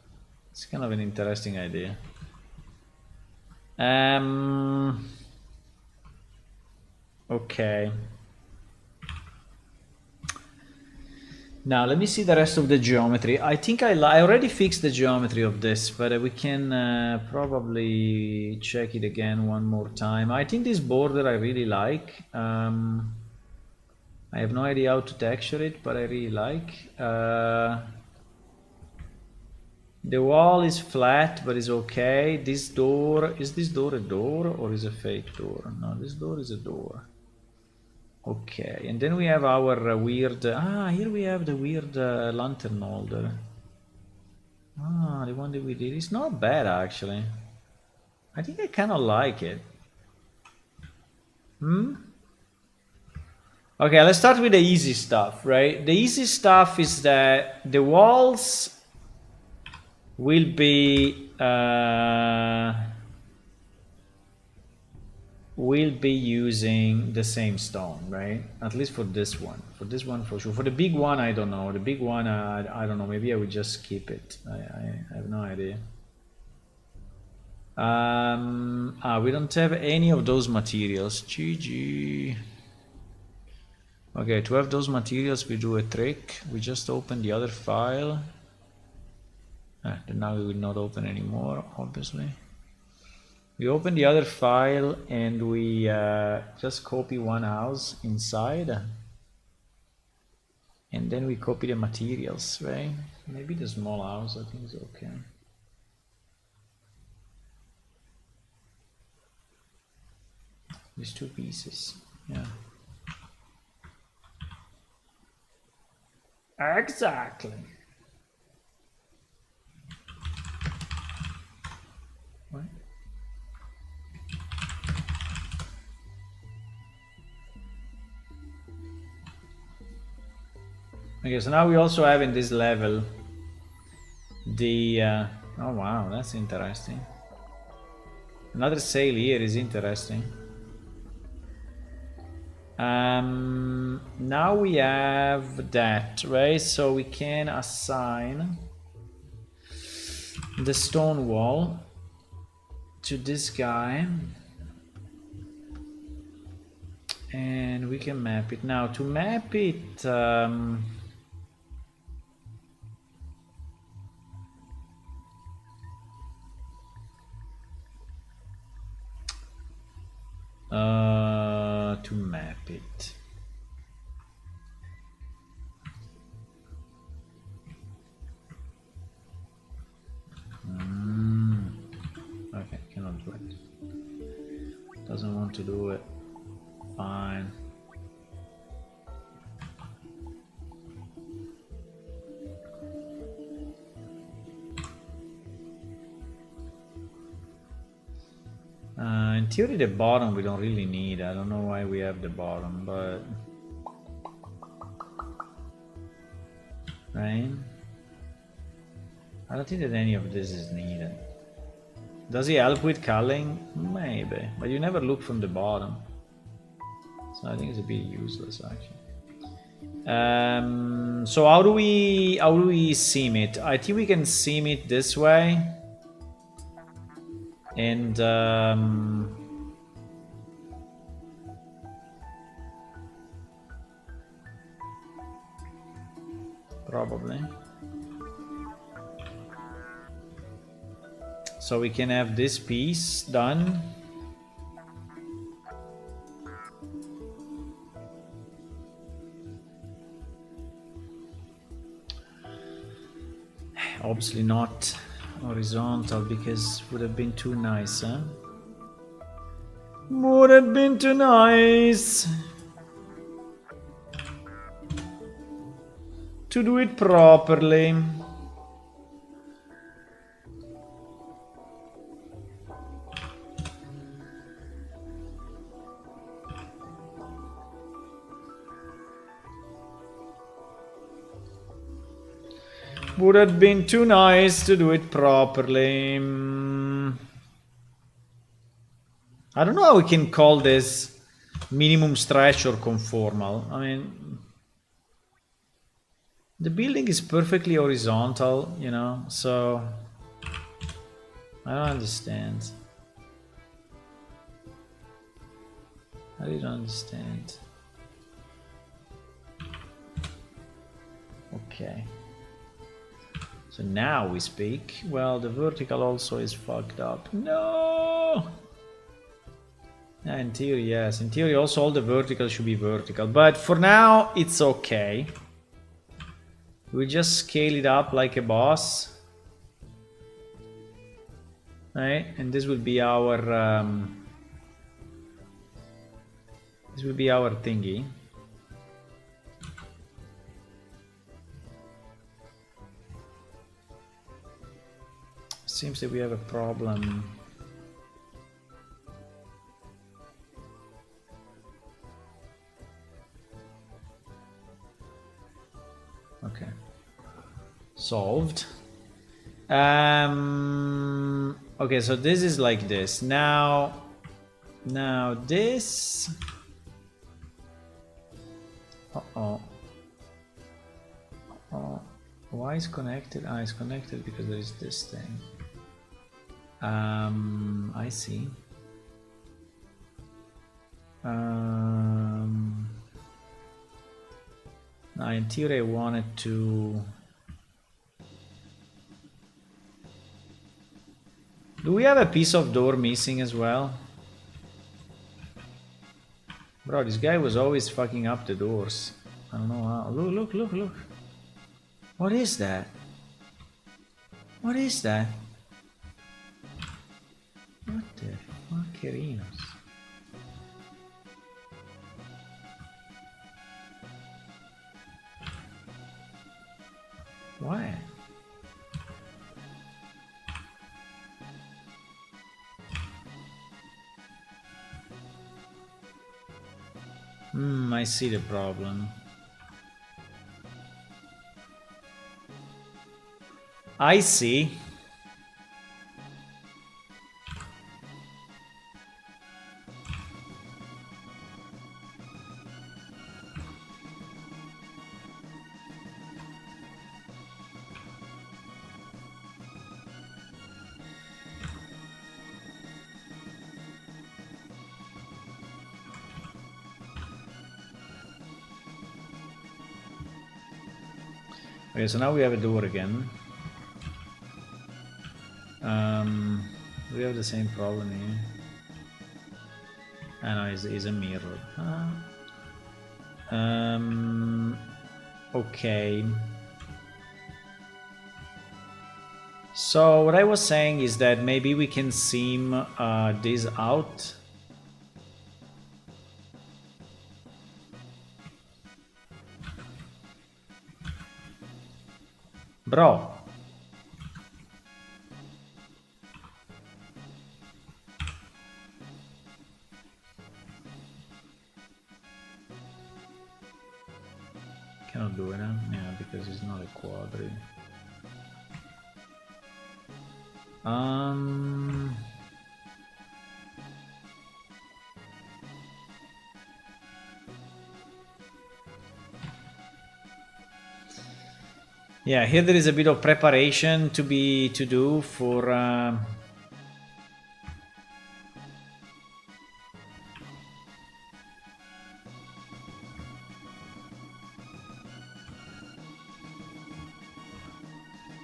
it's kind of an interesting idea. Okay. Now let me see the rest of the geometry. I think I already fixed the geometry of this, but we can probably check it again one more time. I think this border I really like. I have no idea how to texture it, but I really like. The wall is flat, but it's okay. This door, is this door a door or is a fake door? No, this door is a door. Okay, and then we have our weird... here we have the weird lantern holder. The one that we did is not bad, actually. I think I kind of like it. Okay, let's start with the easy stuff, right? The easy stuff is that the walls will be using the same stone, right? At least for this one. For this one, for sure. For the big one, I don't know. The big one, I don't know. Maybe I would just skip it. I have no idea. We don't have any of those materials. GG. Okay, to have those materials, we do a trick. We just open the other file. Then now we will not open anymore, obviously. We open the other file and we just copy one house inside. And then we copy the materials, right? Maybe the small house, I think is okay. These 2 pieces, yeah. Exactly. What? Okay, so now we also have in this level the oh wow, that's interesting. Another sail here is interesting. Now we have that, right? So we can assign the stone wall to this guy. And we can map it. Now to map it, okay, cannot do it. Doesn't want to do it. Fine. In theory the bottom we don't really need. I don't know why we have the bottom, but... Right? I don't think that any of this is needed. Does he help with culling? Maybe, but you never look from the bottom. So I think it's a bit useless actually. So how do we seam it? I think we can seam it this way. And probably. So we can have this piece done. Obviously not horizontal because it would have been too nice, huh? Would have been too nice to do it properly. Would have been too nice to do it properly. I don't know how we can call this minimum stretch or conformal. I mean, the building is perfectly horizontal, you know, so I don't understand. I really don't understand. Okay. So now we speak. Well, the vertical also is fucked up. No! Yeah, in theory, yes. In theory, also all the verticals should be vertical. But for now, it's okay. We just scale it up like a boss. Right? And this will be our... this will be our thingy. Seems that we have a problem. Okay. Solved. Okay, so this is like this. Now this. Uh-oh. Oh, why is connected? Ah, it's connected because there is this thing. I see. Now in theory I wanted to... Do we have a piece of door missing as well? Bro, this guy was always fucking up the doors. I don't know how. Look, look, look, look. What is that? What is that? What the fuckerinos? Why? I see the problem. I see. Okay, so now we have a door again. We have the same problem here. I know it's a mirror. Okay. So what I was saying is that maybe we can seam this out. Bro. Cannot do it, huh? Yeah, because it's not a quadri. Yeah, here there is a bit of preparation to do for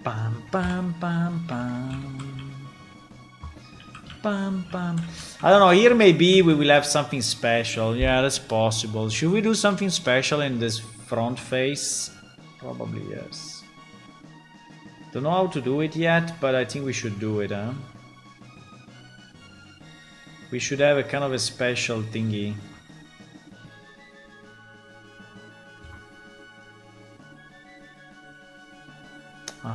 Bam, bam, bam, bam. Bam, bam. I don't know, here maybe we will have something special. Yeah, that's possible. Should we do something special in this front face? Probably yes. Don't know how to do it yet, but I think we should do it, huh? We should have a kind of a special thingy. Huh?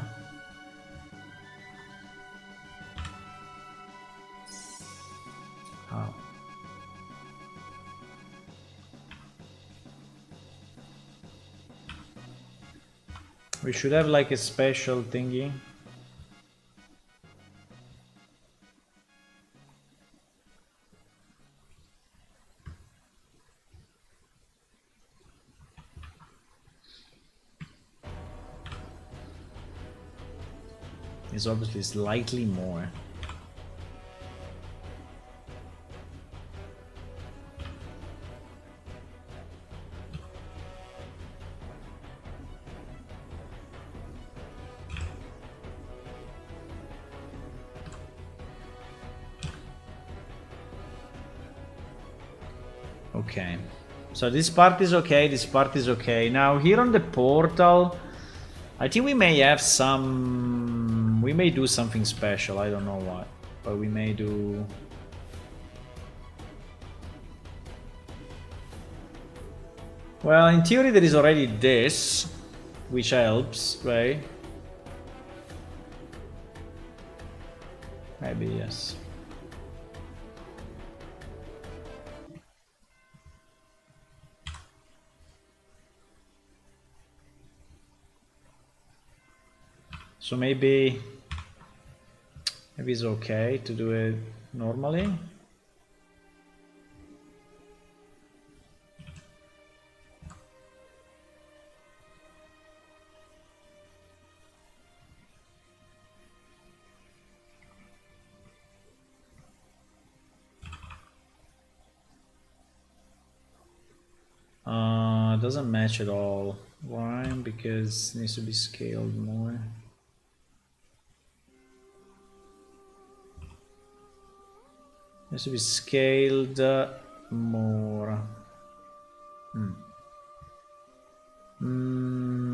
How? We should have like a special thingy. It's obviously slightly more. Okay, so this part is okay, this part is okay. Now here on the portal, I think we may have some... we may do something special, I don't know what, but we may do... Well, in theory there is already this, which helps, right? Maybe, yes. So maybe it's okay to do it normally. It doesn't match at all. Why? Because it needs to be scaled more. Needs to be scaled more.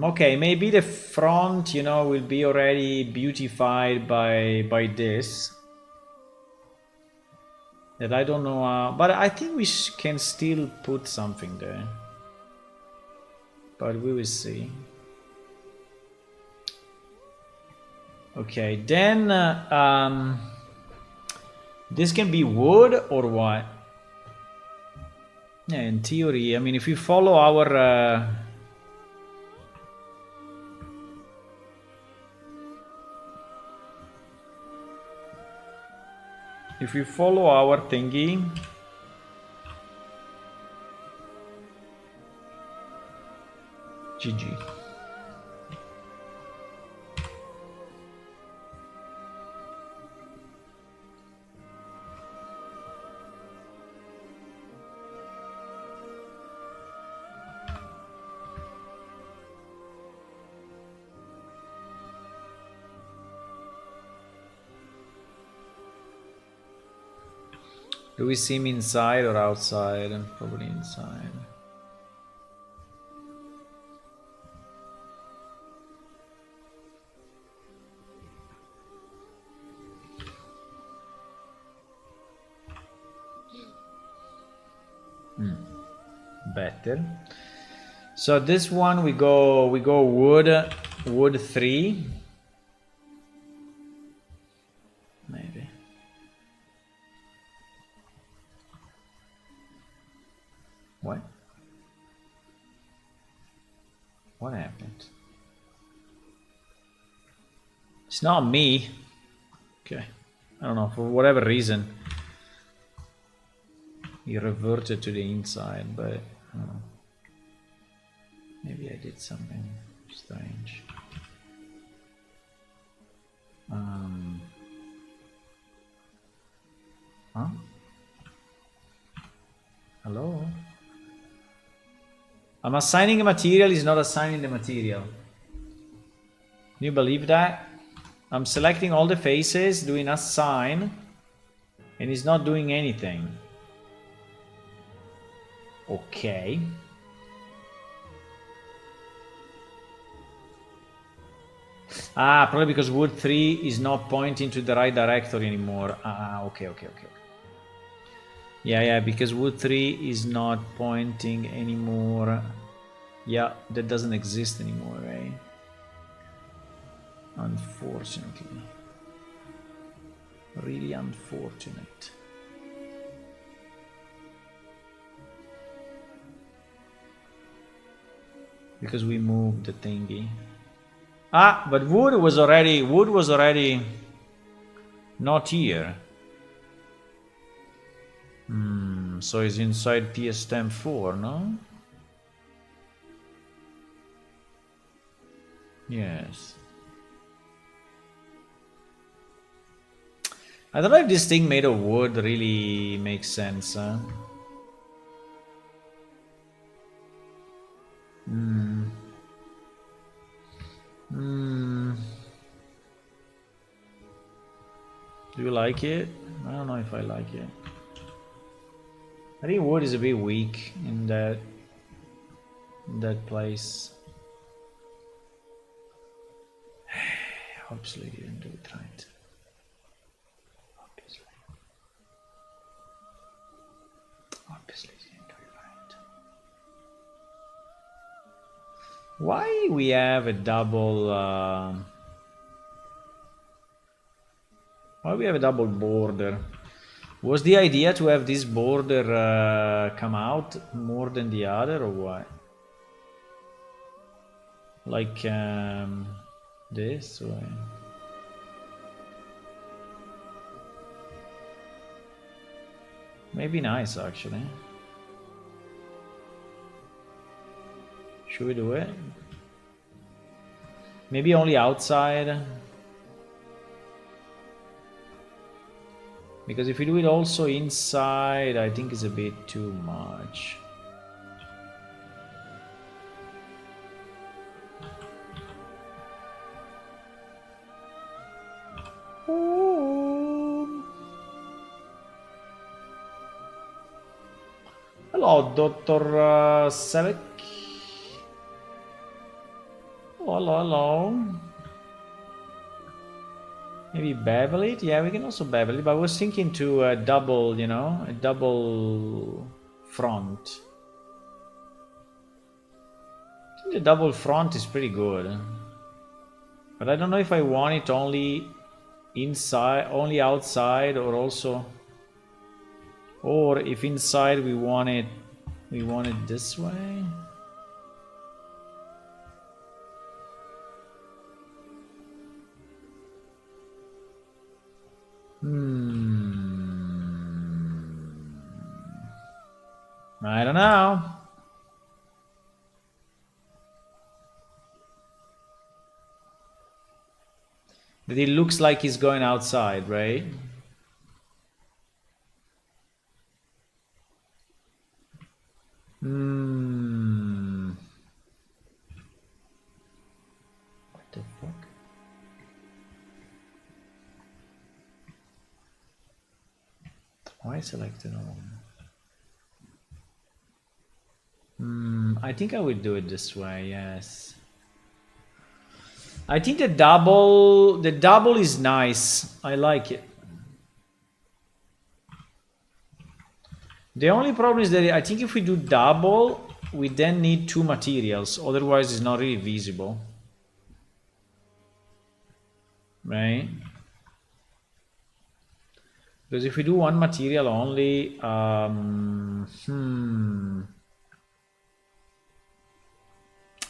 Okay, maybe the front, you know, will be already beautified by this. That I don't know how, but I think we can still put something there. But we will see. Okay, then this can be wood or what? Yeah, in theory, I mean, if we follow our if we follow our thingy, GG. Do we see him inside or outside? Probably inside. Better. So this one we go wood 3. Maybe. What? What happened? It's not me. Okay. I don't know, for whatever reason. He reverted to the inside, but I don't know. Maybe I did something strange. Huh? Hello? I'm assigning a material, is not assigning the material. Can you believe that? I'm selecting all the faces, doing a sign, and it's not doing anything. Okay. Ah, probably because wood 3 is not pointing to the right directory anymore. Ah, okay. Yeah, because wood 3 is not pointing anymore. Yeah, that doesn't exist anymore, right? Unfortunately. Really unfortunate. Because we moved the thingy. Ah, but wood was already not here. So it's inside PSTEM 4, no? Yes. I don't know if this thing made of wood really makes sense, huh? Do you like it? I don't know if I like it. I think wood is a bit weak in that place. Obviously didn't do it right. Obviously didn't do it right. Why we have a double why we have a double border? Was the idea to have this border come out more than the other, or what? Like this way. Maybe nice, actually. Should we do it? Maybe only outside. Because if we do it also inside, I think it's a bit too much. Hello, Dr. Sevek. Hello. Maybe bevel it? Yeah, we can also bevel it, but I was thinking to double, you know, a double front. I think the double front is pretty good. But I don't know if I want it only inside, only outside, or also... Or if inside we want it this way. I don't know. But it looks like he's going outside, right? What the fuck? Why selected all? I think I would do it this way, yes. I think the double is nice. I like it. The only problem is that I think if we do double, we then need two materials. Otherwise, it's not really visible. Right? Because if we do one material only,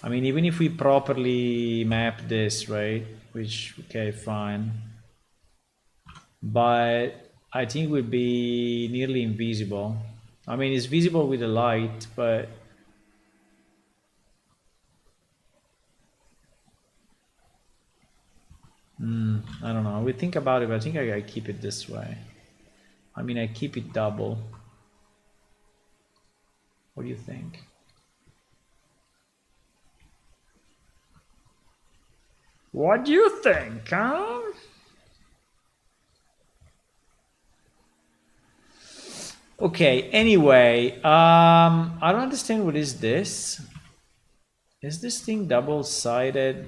I mean, even if we properly map this, right? Which, okay, fine. But I think it would be nearly invisible. I mean, it's visible with the light, but... I don't know. We think about it, but I think I keep it this way. I mean, I keep it double. What do you think? What do you think, huh? Okay, anyway, I don't understand what is this. Is this thing double-sided?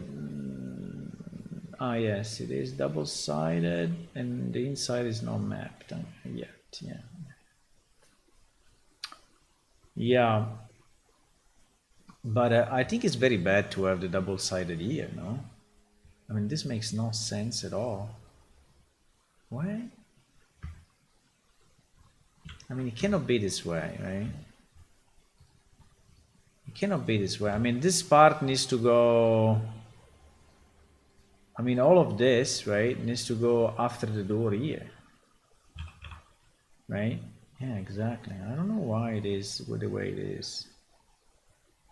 Ah, yes, it is double-sided, and the inside is not mapped yet, yeah. Yeah, but I think it's very bad to have the double-sided here, no? I mean, this makes no sense at all. Why? I mean, it cannot be this way, right? It cannot be this way. I mean, this part needs to go... I mean, all of this, right, needs to go after the door here. Right? Yeah, exactly. I don't know why it is the way it is.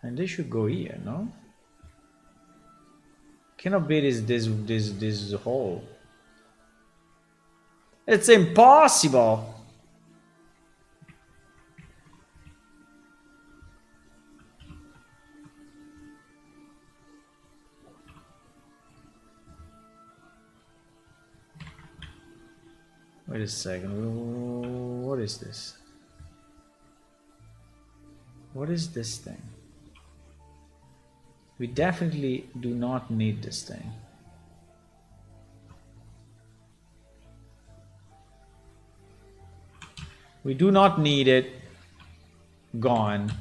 And they should go here, no? Cannot be this hole. It's impossible! Wait a second. What is this? What is this thing? We definitely do not need this thing. We do not need it. Gone.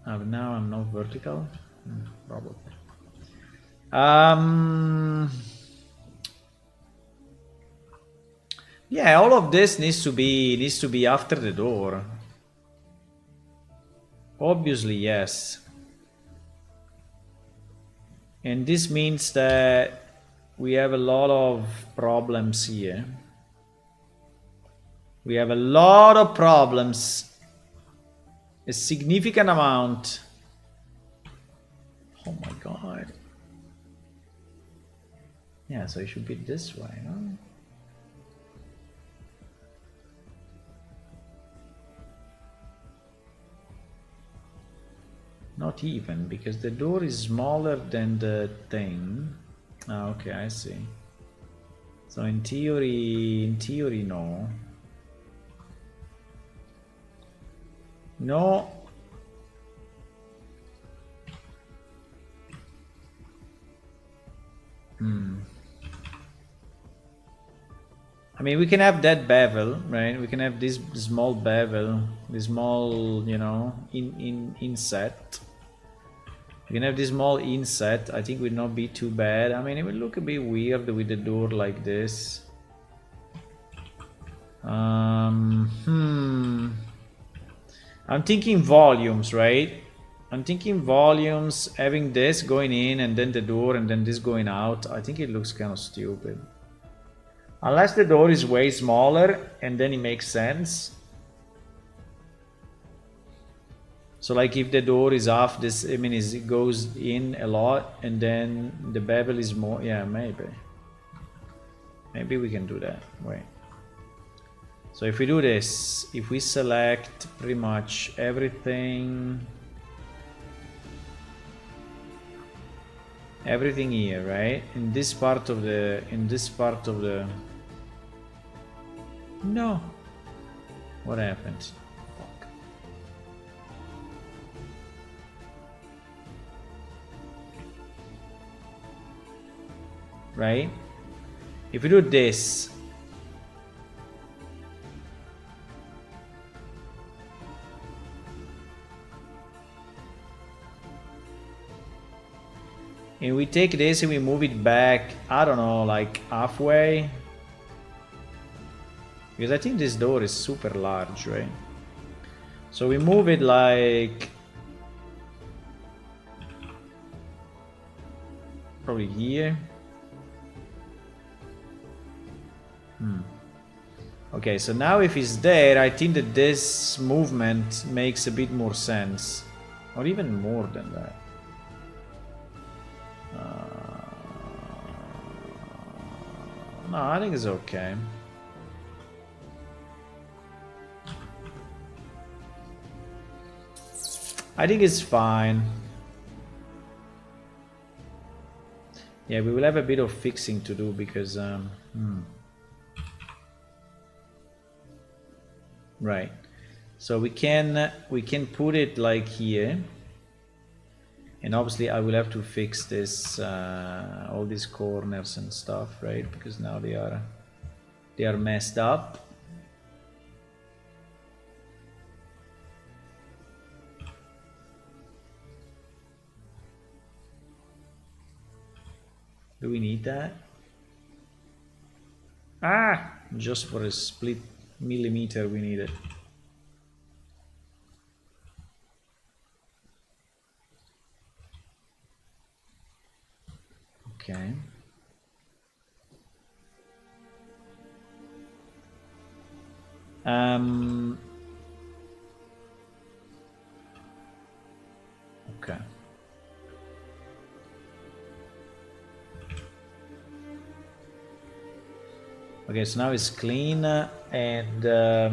Oh, but now I'm not vertical? Probably. Yeah, all of this needs to be after the door. Obviously, yes. And this means that we have a lot of problems here. We have a lot of problems. A significant amount. Oh my god. Yeah, so it should be this way, no? Not even, because the door is smaller than the thing. Ah, okay, I see. So in theory, no. No. I mean, we can have that bevel, right? We can have this small bevel, this small, you know, inset. We can have this small inset. I think would not be too bad. I mean, it would look a bit weird with the door like this. I'm thinking volumes, right? I'm thinking volumes, having this going in and then the door and then this going out. I think it looks kind of stupid. Unless the door is way smaller and then it makes sense. So like if the door is off, this, I mean, it goes in a lot and then the bevel is more, yeah, maybe. Maybe we can do that, wait. So if we do this, if we select pretty much everything here, right? In this part of the, no. What happened? Fuck. Right? If we do this, and we take this and we move it back, I don't know, like halfway. Because I think this door is super large, right? So we move it like... probably here. Okay, so now if it's there, I think that this movement makes a bit more sense. Or even more than that. No, I think it's okay. I think it's fine. Yeah, we will have a bit of fixing to do because right. So we can put it like here, and obviously I will have to fix this all these corners and stuff, right? Because now they are messed up. Do we need that? Ah, just for a split millimeter we need it. Okay. Okay. Okay, so now it's clean, and I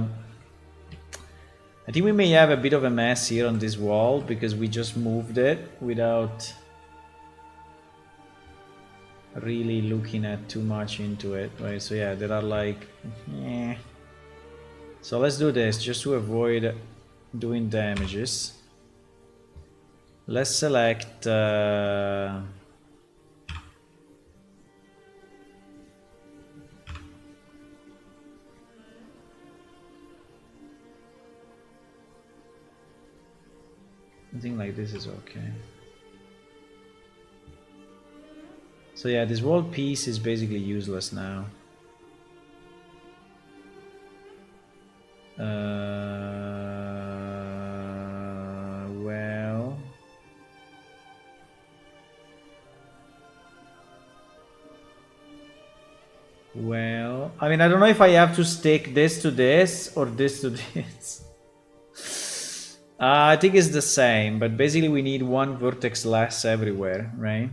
think we may have a bit of a mess here on this wall because we just moved it without really looking at too much into it, right? So yeah, there are like, so let's do this just to avoid doing damages. Let's select something like this is okay. So yeah, this wall piece is basically useless now. Well, I mean, I don't know if I have to stick this to this or this to this. I think it's the same, but basically we need one vertex less everywhere, right?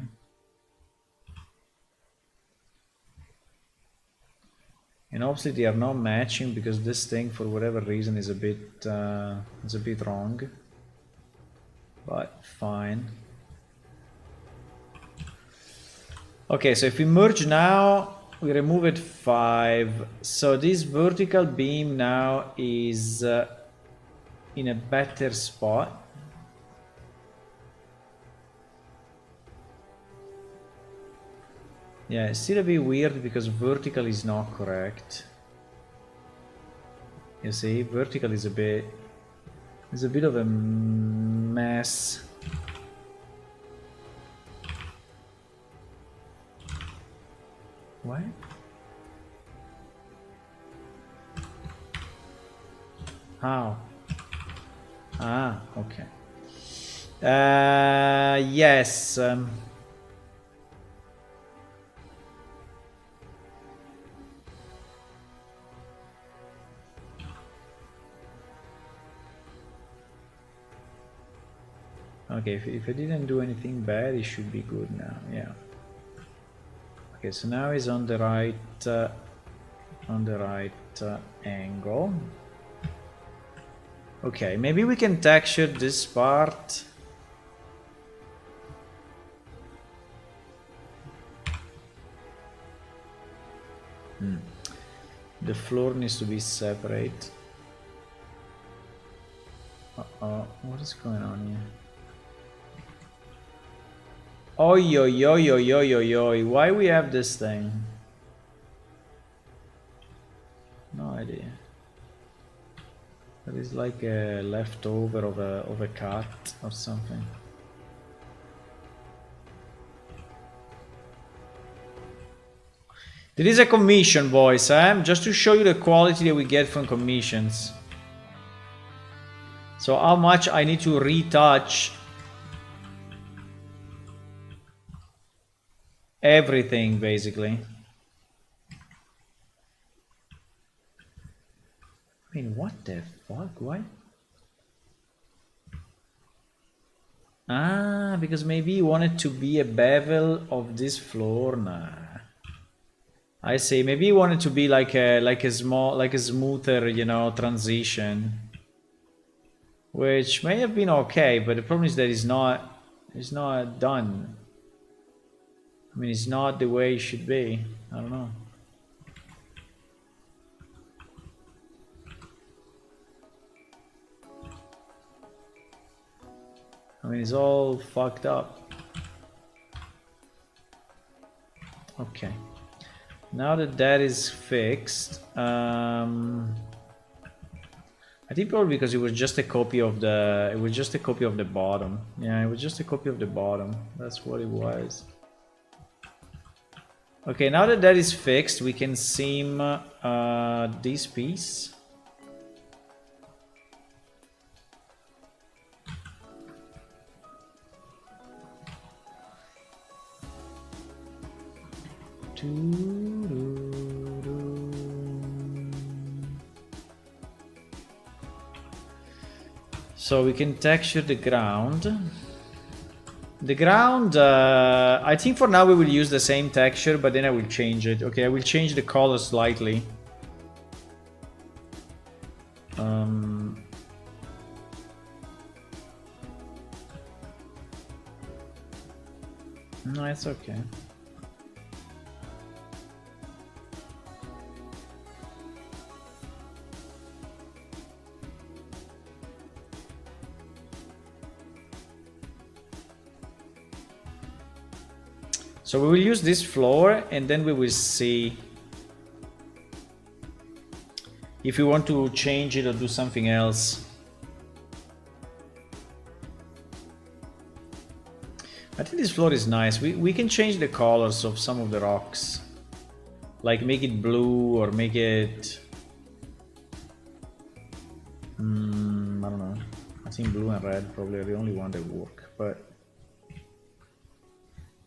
And obviously they are not matching because this thing, for whatever reason, is a bit wrong. But fine. Okay, so if we merge now, we remove it 5. So this vertical beam now is in a better spot. Yeah, it's still a bit weird because vertical is not correct. You see, vertical is a bit of a mess. What? How? Ah, okay. Yes. Okay, if I didn't do anything bad, it should be good now. Yeah. Okay, so now it's on the right angle. Okay, maybe we can texture this part. The floor needs to be separate. What is going on here? Oi, oi, oi, oi, oi, oi, oi. Why we have this thing? No idea. That is like a leftover of a cut or something. There is a commission, boys, just to show you the quality that we get from commissions. So how much I need to retouch everything, basically. I mean, what the fuck? Why? Ah, because maybe you want it to be a bevel of this floor. Nah. I see. Maybe you want it to be like a smoother, you know, transition. Which may have been okay, but the problem is that it's not done. I mean, it's not the way it should be. I don't know. I mean, it's all fucked up. Okay. Now that that is fixed, I think probably because it was just a copy of the. It was just a copy of the bottom. Yeah, it was just a copy of the bottom. That's what it was. Okay, now that that is fixed, we can seam this piece. So we can texture the ground. The ground, I think for now we will use the same texture, but then I will change it. Okay, I will change the color slightly. No, it's okay. So we will use this floor and then we will see if we want to change it or do something else. I think this floor is nice. We can change the colors of some of the rocks. Like make it blue or make it... I don't know. I think blue and red probably are the only one that work, but...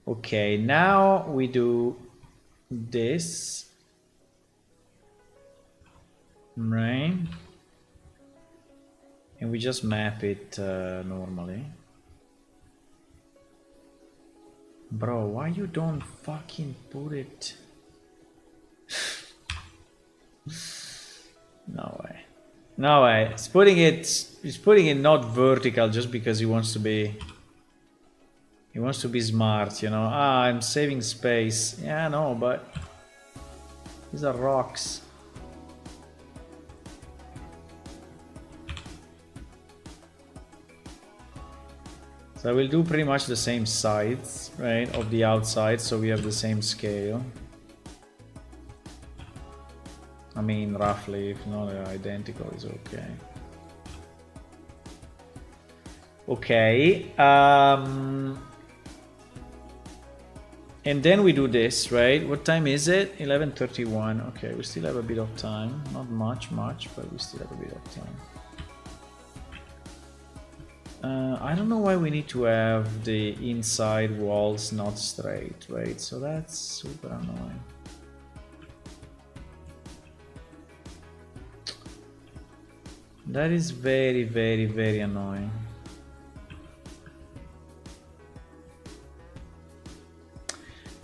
Okay, now we do this, right? And we just map it normally. Bro, why you don't fucking put it? No way. No way. He's putting it not vertical just because he wants to be... He wants to be smart, you know. Ah, I'm saving space. Yeah, no, but these are rocks. So I will do pretty much the same sides, right, of the outside, so we have the same scale. I mean, roughly, if not identical, is okay. Okay. And then we do this, right? What time is it? 11:31. Okay, we still have a bit of time. Not much, but we still have a bit of time. I don't know why we need to have the inside walls not straight, right? So that's super annoying. That is very, very, very annoying.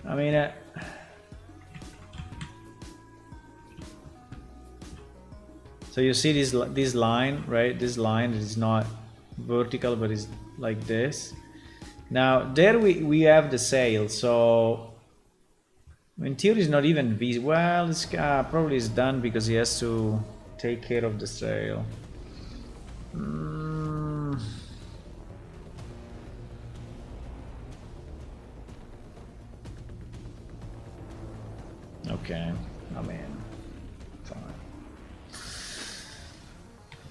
I mean, so you see this line, right? This line is not vertical, but is like this. Now there we have the sail. So in theory, it's not even visible. Well, this guy probably is done because he has to take care of the sail. Okay, I mean,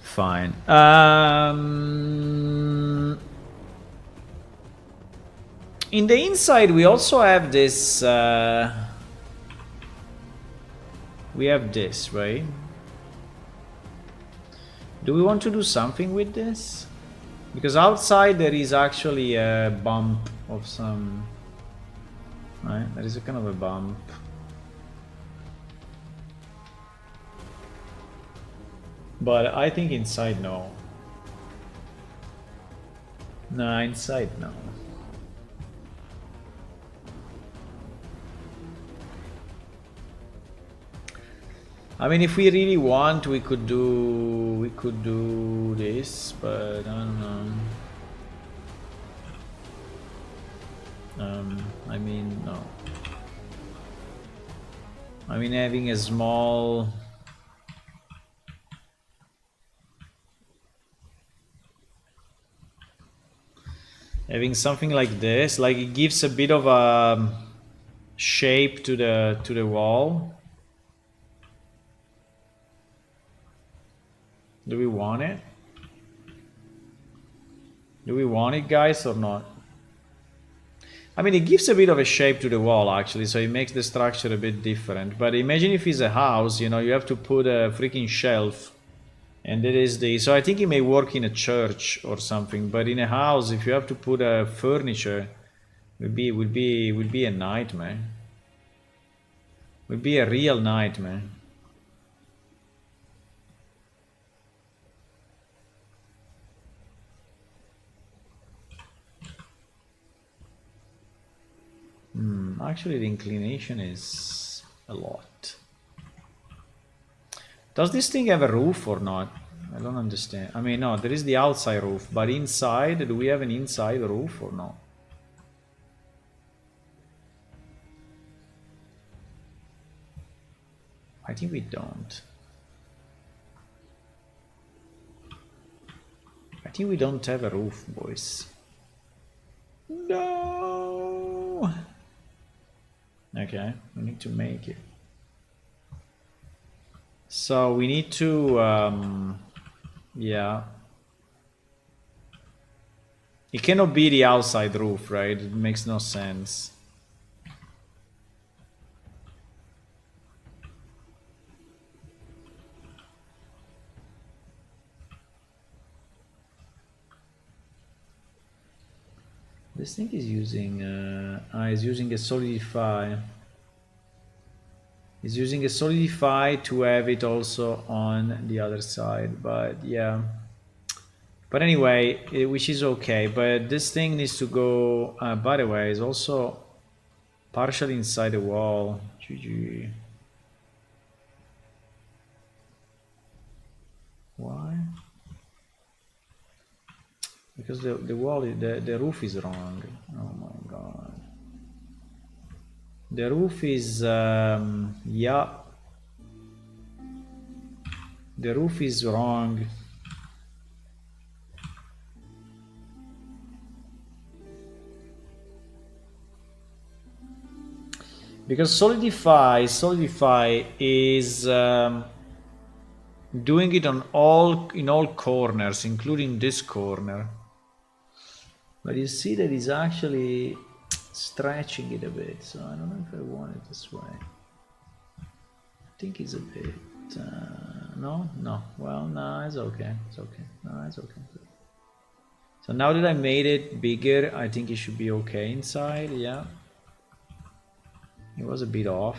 fine. In the inside, we also have this. We have this, right? Do we want to do something with this? Because outside there is actually a bump of some. Right, there is a kind of a bump. But I think inside, no. No, inside, no. I mean, if we really want, we could do this, but I don't know. I mean, no. I mean, having a small... Having something like this, like it gives a bit of a shape to the wall. Do we want it? Do we want it, guys, or not? I mean, it gives a bit of a shape to the wall, actually, so it makes the structure a bit different. But imagine if it's a house, you know, you have to put a freaking shelf. And it is the... So I think it may work in a church or something, but in a house, if you have to put a furniture, would be a nightmare. Would be a real nightmare. Actually, the inclination is a lot. Does this thing have a roof or not? I don't understand. I mean, no, there is the outside roof, but inside, do we have an inside roof or not? I think we don't. I think we don't have a roof, boys. No! Okay, we need to make it. So we need to, yeah. It cannot be the outside roof, right? It makes no sense. This thing is using, is using a solidify. It's using a solidify to have it also on the other side, but yeah. But anyway, which is okay, but this thing needs to go, by the way, it's also partially inside the wall. GG. Why? Because the wall, the roof is wrong. Oh my god. The roof is, yeah. The roof is wrong. Because solidify is doing it on in all corners, including this corner. But you see that it's actually stretching it a bit, so I don't know if I want it this way. I think it's a bit, no, well, no, it's okay, no, it's okay. So now that I made it bigger, I think it should be okay inside, yeah. It was a bit off.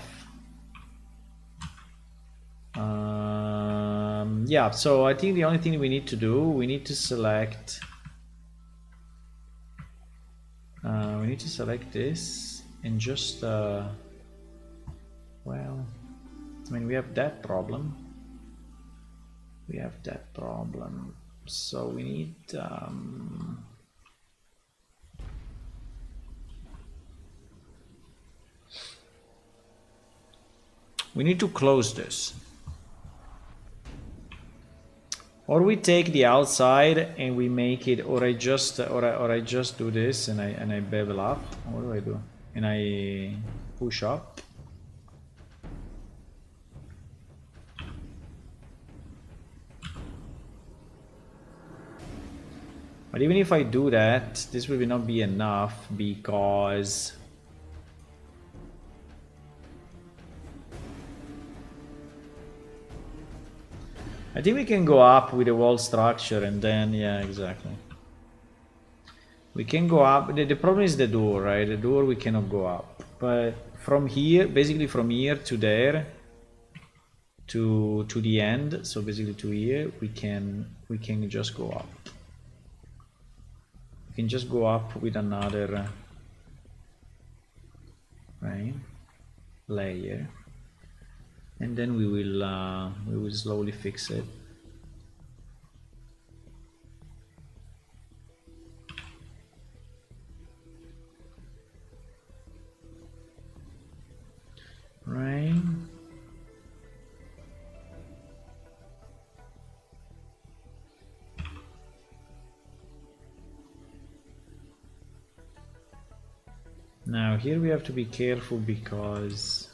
Yeah, so I think the only thing we need to do, we need to select this and just well, I mean, we have that problem, so we need to close this. Or we take the outside and we make it, or I just do this and I bevel up. What do I do? And I push up. But even if I do that, this will not be enough because I think we can go up with the wall structure and then, yeah, exactly. We can go up. The problem is the door, right? The door we cannot go up. But from here, basically from here to there, to the end, so basically to here, we can just go up. We can just go up with another right layer. And then we will slowly fix it. Now here we have to be careful because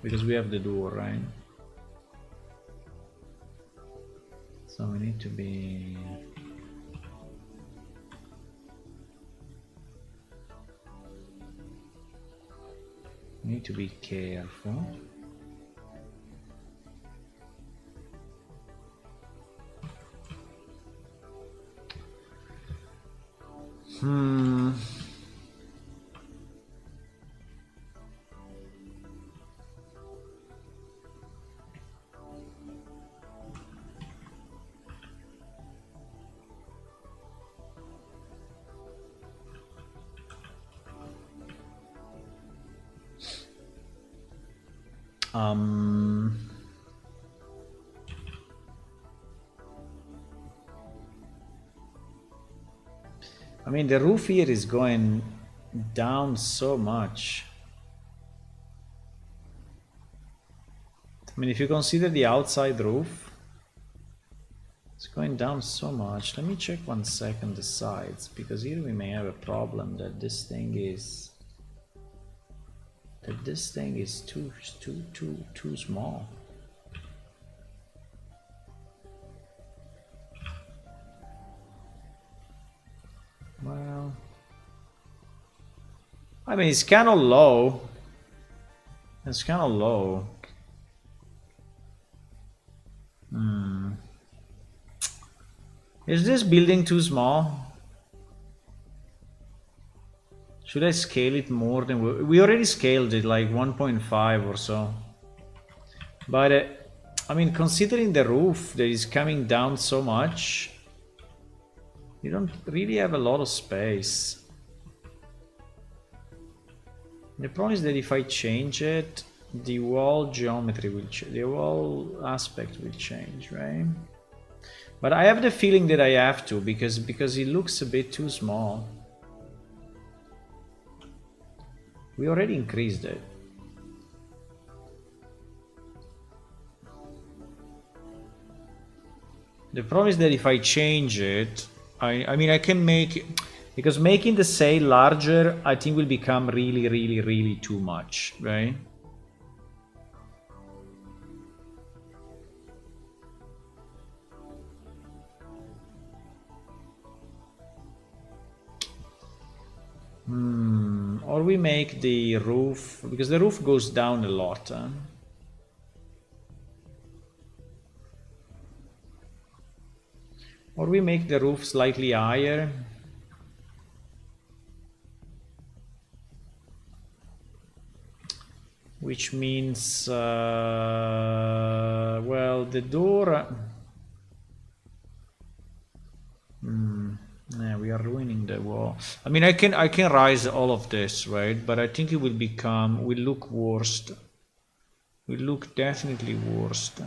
we have the door, right? So we need to be careful. I mean, the roof here is going down so much. I mean, if you consider the outside roof, it's going down so much. Let me check 1 second the sides, because here we may have a problem that this thing is too small. Well, I mean, it's kind of low. It's kind of low. Is this building too small? Should I scale it more than we already scaled it, like 1.5 or so. But I mean, considering the roof that is coming down so much, you don't really have a lot of space. The problem is that if I change it, the wall geometry will change, the wall aspect will change, right? But I have the feeling that I have to, because it looks a bit too small. We already increased it. The problem is that if I change it, I mean, I can make it, because making the sail larger, I think will become really too much, right? Or we make the roof, because the roof goes down a lot. Or we make the roof slightly higher. Which means, well, the door... Yeah, we are ruining the wall. I mean, I can rise all of this, right? But I think it will look worst. Will look definitely worst.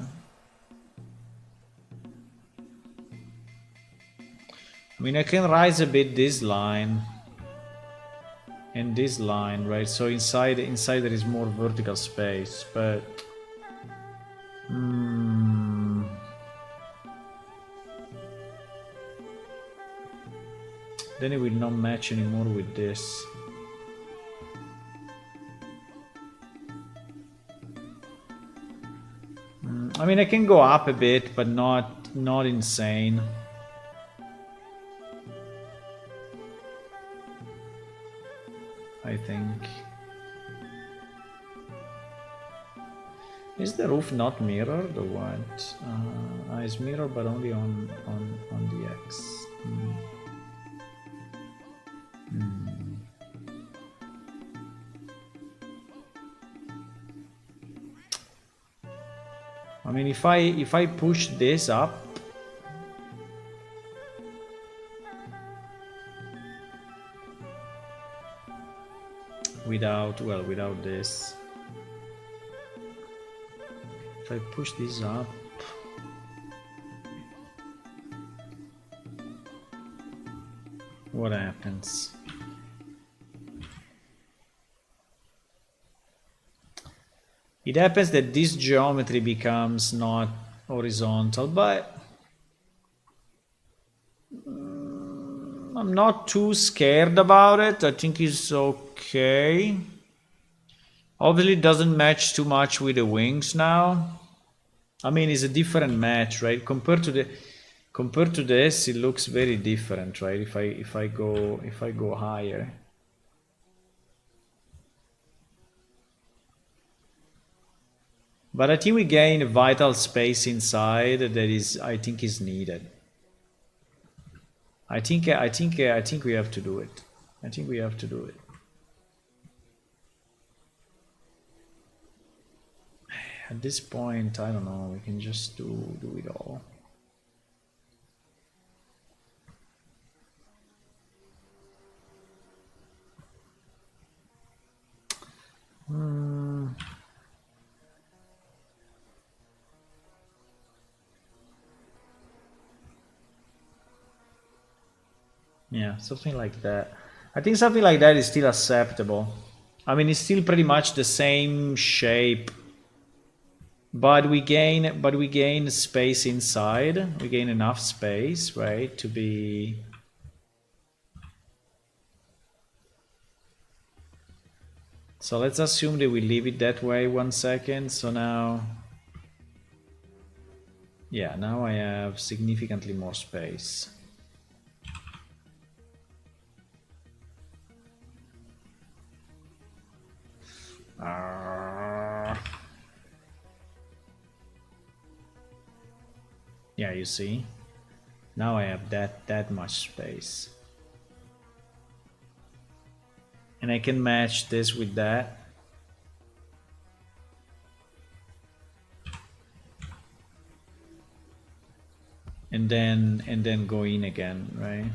I mean, I can rise a bit this line and this line, right? So inside there is more vertical space, but then it will not match anymore with this. I mean, I can go up a bit, but not insane. I think. Is the roof not mirrored or what? It's mirrored, but only on the X. I mean, if I push this up, without this, if I push this up, what happens? It happens that this geometry becomes not horizontal, but I'm not too scared about it. I think it's okay. Obviously, it doesn't match too much with the wings now. I mean, it's a different match, right? Compared to this, it looks very different, right? If I go higher. But I think we gain vital space inside that is, I think, is needed. I think we have to do it. I think we have to do it. At this point, I don't know. We can just do it all. Yeah, something like that. I think something like that is still acceptable. I mean, it's still pretty much the same shape, but we gain space inside. We gain enough space, right, to be. So let's assume that we leave it that way 1 second. So now, yeah, now I have significantly more space. Yeah, you see, now I have that much space, and I can match this with that. And then go in again, right?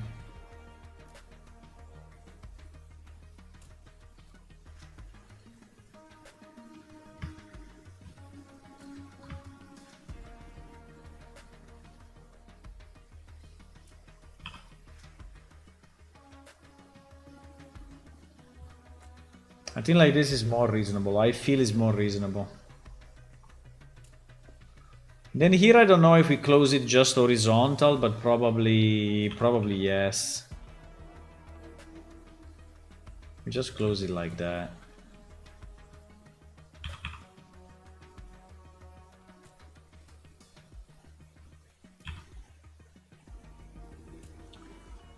I think like this is more reasonable. I feel it's more reasonable. Then here I don't know if we close it just horizontal, but probably yes. We just close it like that.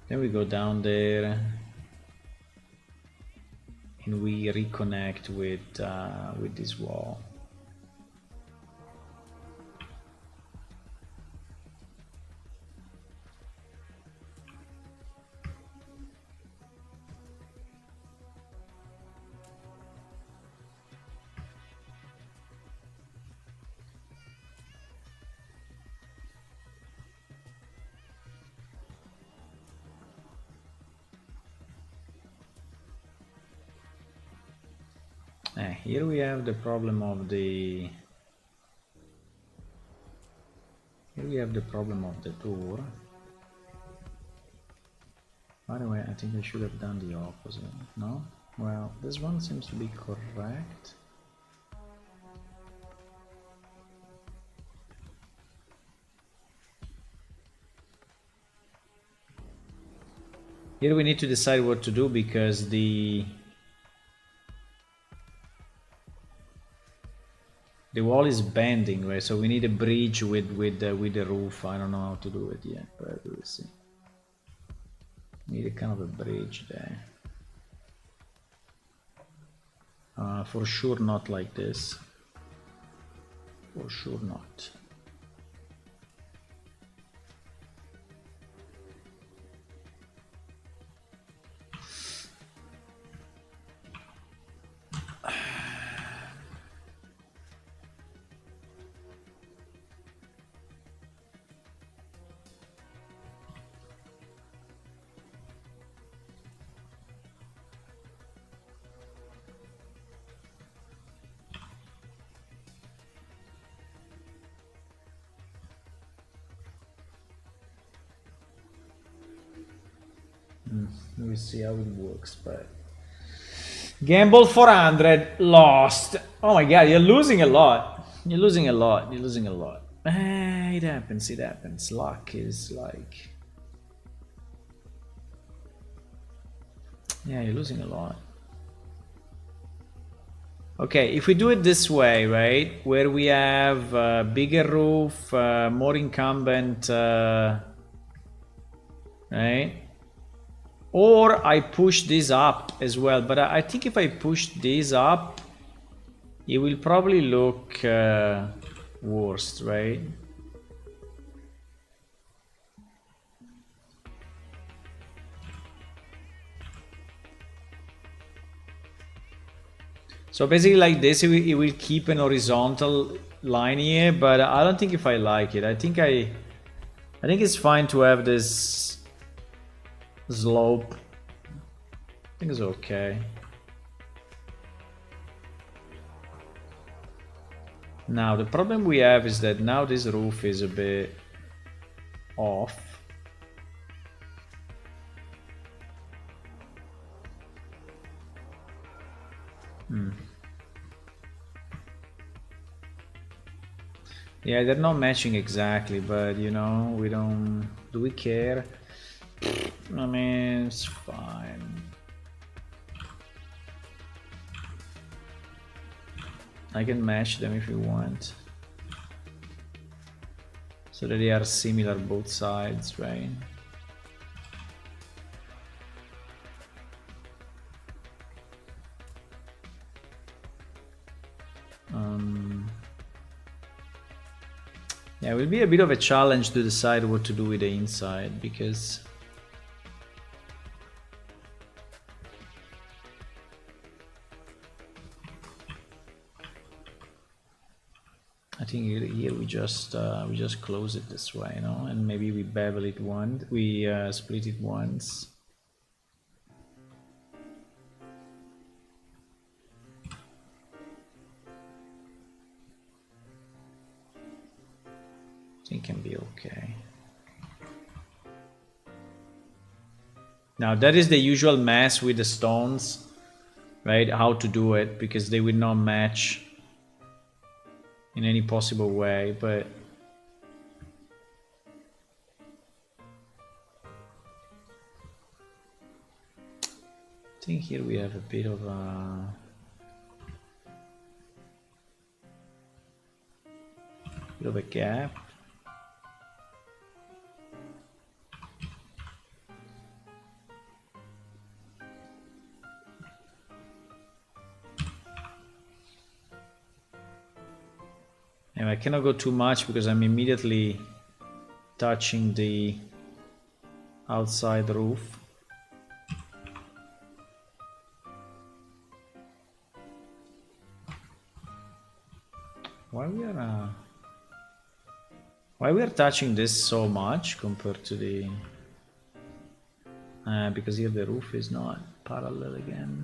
Then we go down there and we reconnect with this wall. Here we have the problem of the. Here we have the problem of the door. By the way, I think I should have done the opposite. No? Well, this one seems to be correct. Here we need to decide what to do because the wall is bending, right? So we need a bridge with the roof. I don't know how to do it yet, but we'll see. Need a kind of a bridge there. For sure not like this. For sure not. Let me see how it works, but gamble 400, lost. Oh my god, you're losing a lot. You're losing a lot. You're losing a lot. It happens. It happens. Luck is like. Yeah, you're losing a lot. Okay, if we do it this way, right, where we have bigger roof, more incumbent, right? Or I push this up as well, but I think if I push this up, it will probably look worse, right? So basically like this, it will keep an horizontal line here, but I don't think if I like it. I think it's fine to have this slope. I think it's okay. Now the problem we have is that now this roof is a bit off. Yeah, they're not matching exactly, but you know, we don't... Do we care? I mean, it's fine. I can match them if you want. So that they are similar both sides, right? Yeah, it will be a bit of a challenge to decide what to do with the inside, because I think here we just close it this way, you know, and maybe we bevel it once, we split it once. I think it can be okay. Now that is the usual mess with the stones, right? How to do it, because they will not match in any possible way, but I think here we have a bit of a gap. And I cannot go too much because I'm immediately touching the outside roof. Why we are touching this so much compared to the because here the roof is not parallel again.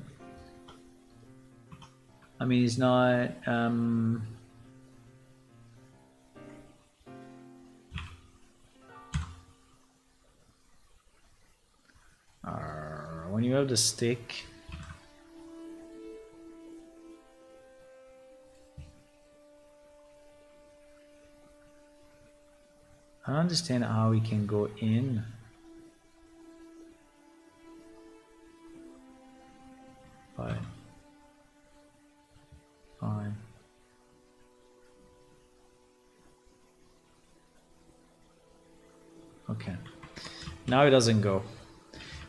I mean, it's not when you have the stick. I don't understand how we can go in. Fine. Fine. Okay. Now it doesn't go.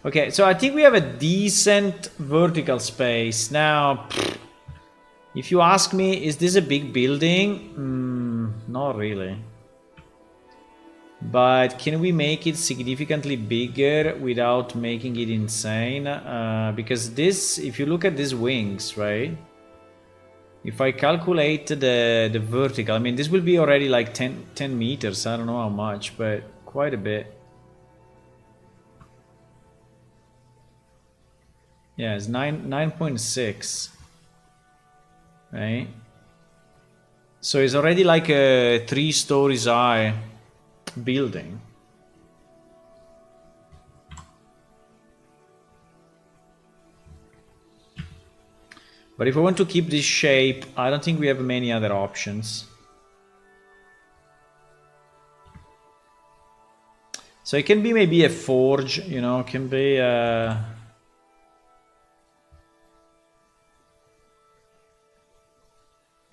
Okay, so I think we have a decent vertical space. Now, if you ask me, is this a big building? Not really. But can we make it significantly bigger without making it insane? Because this, if you look at these wings, right? If I calculate the vertical, I mean, this will be already like 10 meters. I don't know how much, but quite a bit. Yeah, it's 9.6, right? So it's already like a 3 stories high building. But if I want to keep this shape, I don't think we have many other options. So it can be maybe a forge, you know, it can be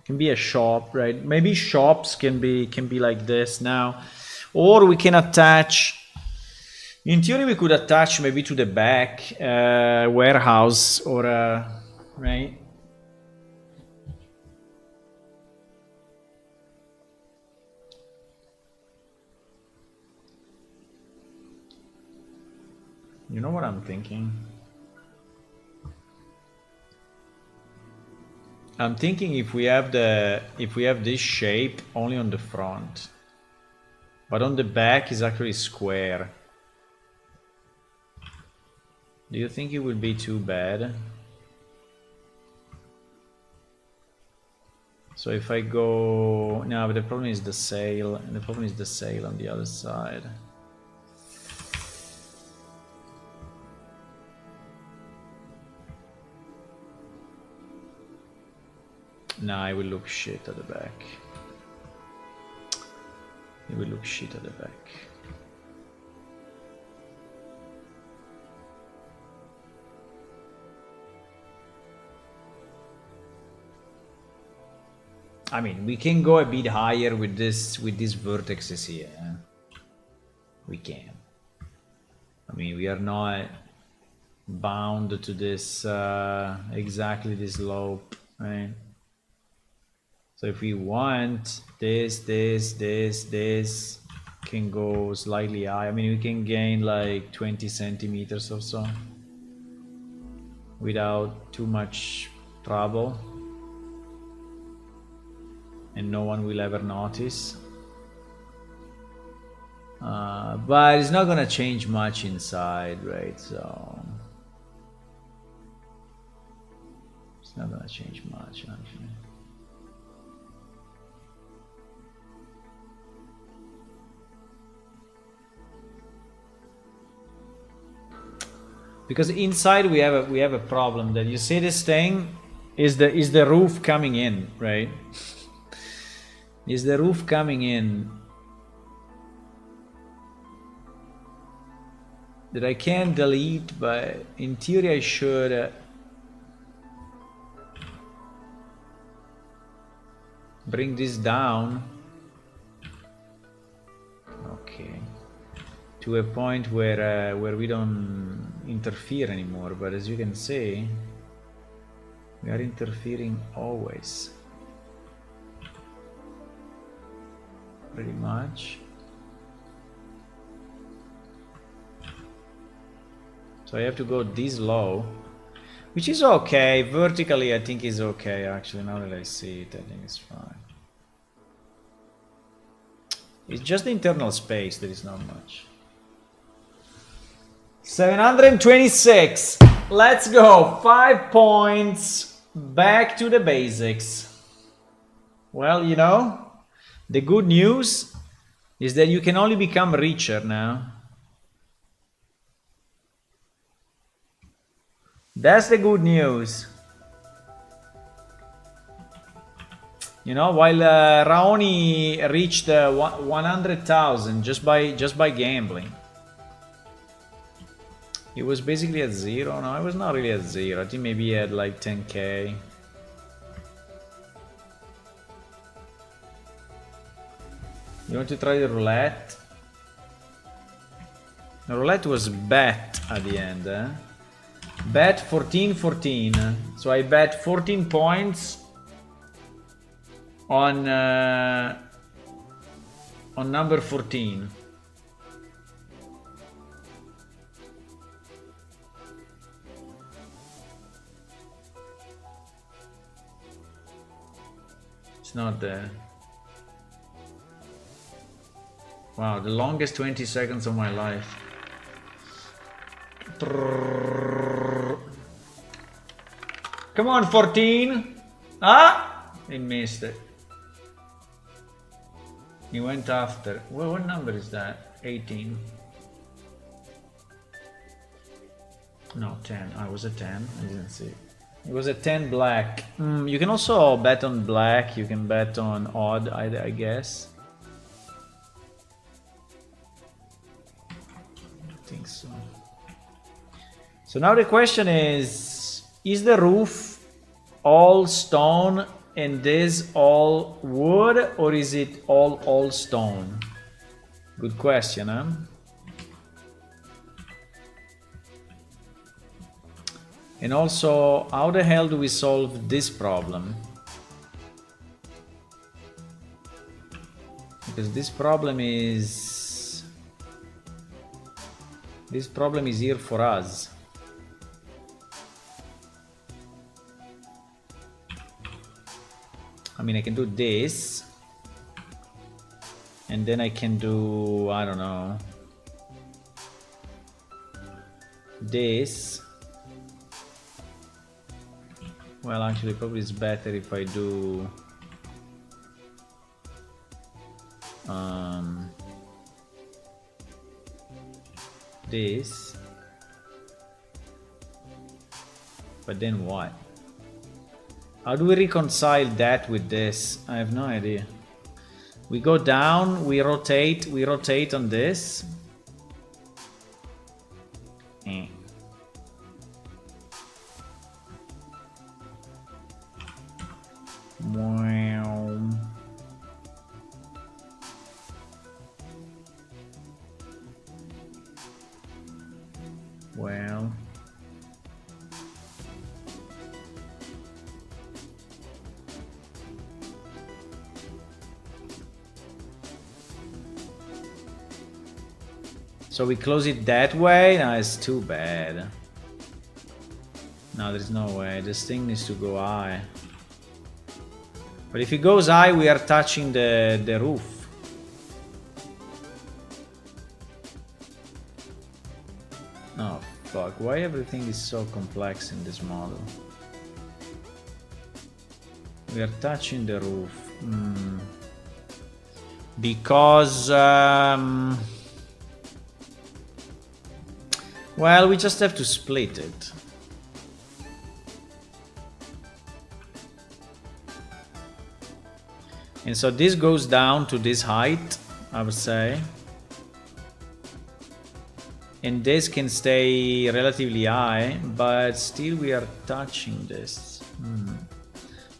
Can be a shop, right? Maybe shops can be like this now, or we can attach. In theory, we could attach maybe to the back warehouse or right. You know what I'm thinking? I'm thinking if we have this shape only on the front, but on the back is actually square. Do you think it would be too bad? So if I go no, but the problem is the sail, and the problem is the sail on the other side. Nah, it will look shit at the back. It will look shit at the back. I mean, we can go a bit higher with these vertexes here. We can. I mean, we are not bound to this exactly this slope, right? So if we want this can go slightly high. I mean, we can gain like 20 centimeters or so without too much trouble, and no one will ever notice. But it's not gonna change much inside, right? So it's not gonna change much actually. Because inside we have a problem that you see this thing is the roof coming in, right? Is the roof coming in that I can't delete, but in theory I should bring this down. Okay. To a point where we don't interfere anymore, but as you can see, we are interfering always, pretty much. So I have to go this low, which is okay. Vertically, I think is okay. Actually, now that I see it, I think it's fine. It's just the internal space. There is not much. 726. Let's go. 5 points. Back to the basics. Well, you know, the good news is that you can only become richer now. That's the good news. You know, while Raoni reached 100,000 just by gambling. He was basically at zero. No, I was not really at zero. I think maybe he had like 10k. You want to try the roulette? The roulette was bet at the end, eh? Bet 14-14. So I bet 14 points on number 14. It's not there. Wow, the longest 20 seconds of my life. Come on, 14. Ah! He missed it. He went after. Well, what number is that? 18. No, 10. I was a 10. I didn't see it. It was a 10 black. You can also bet on black. You can bet on odd, I guess. I think so. So now the question is the roof all stone and this all wood, or is it all stone? Good question, huh? And also, how the hell do we solve this problem? Because this problem is here for us. I mean, I can do this, and then I can do, I don't know, this. Well, actually, probably it's better if I do this. But then what? How do we reconcile that with this? I have no idea. We go down, we rotate on this. Wow. Well. So we close it that way? No, it's too bad. No, there's no way. This thing needs to go high. But if it goes high, we are touching the roof. Oh, fuck. Why everything is so complex in this model? We are touching the roof. Because... well, we just have to split it. And so this goes down to this height, I would say. And this can stay relatively high, but still we are touching this.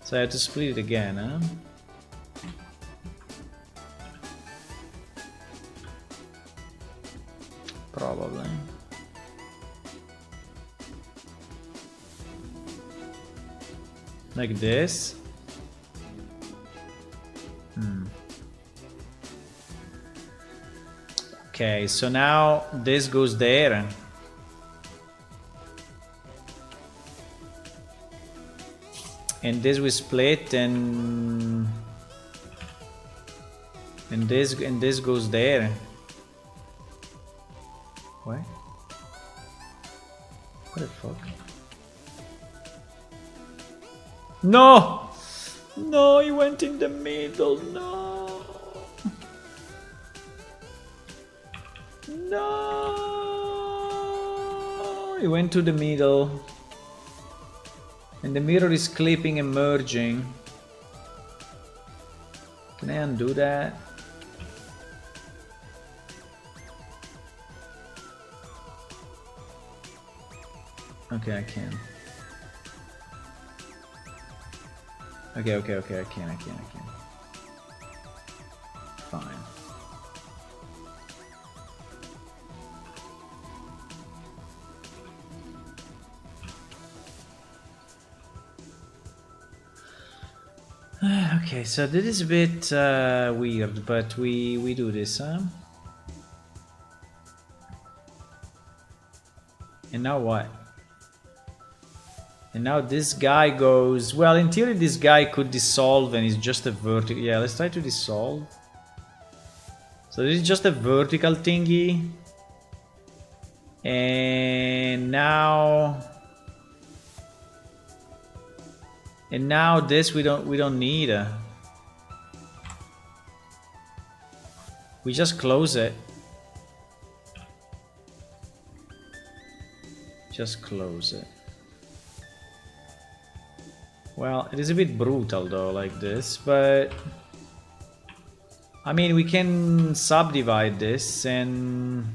So I have to split it again, huh? Probably. Like this. Okay, so now this goes there. And this we split, and this goes there. What? What the fuck? No! No, he went in the middle. No! No! He went to the middle. And the mirror is clipping and merging. Can I undo that? Okay, I can. Okay, I can. Fine. Okay, so this is a bit weird, but we do this, huh? And now what? And now this guy goes... Well, in theory this guy could dissolve and it's just a vertical... Yeah, let's try to dissolve. So this is just a vertical thingy. And now... And now this we don't need. We just close it. Just close it. Well, it is a bit brutal though, like this, but... I mean, we can subdivide this and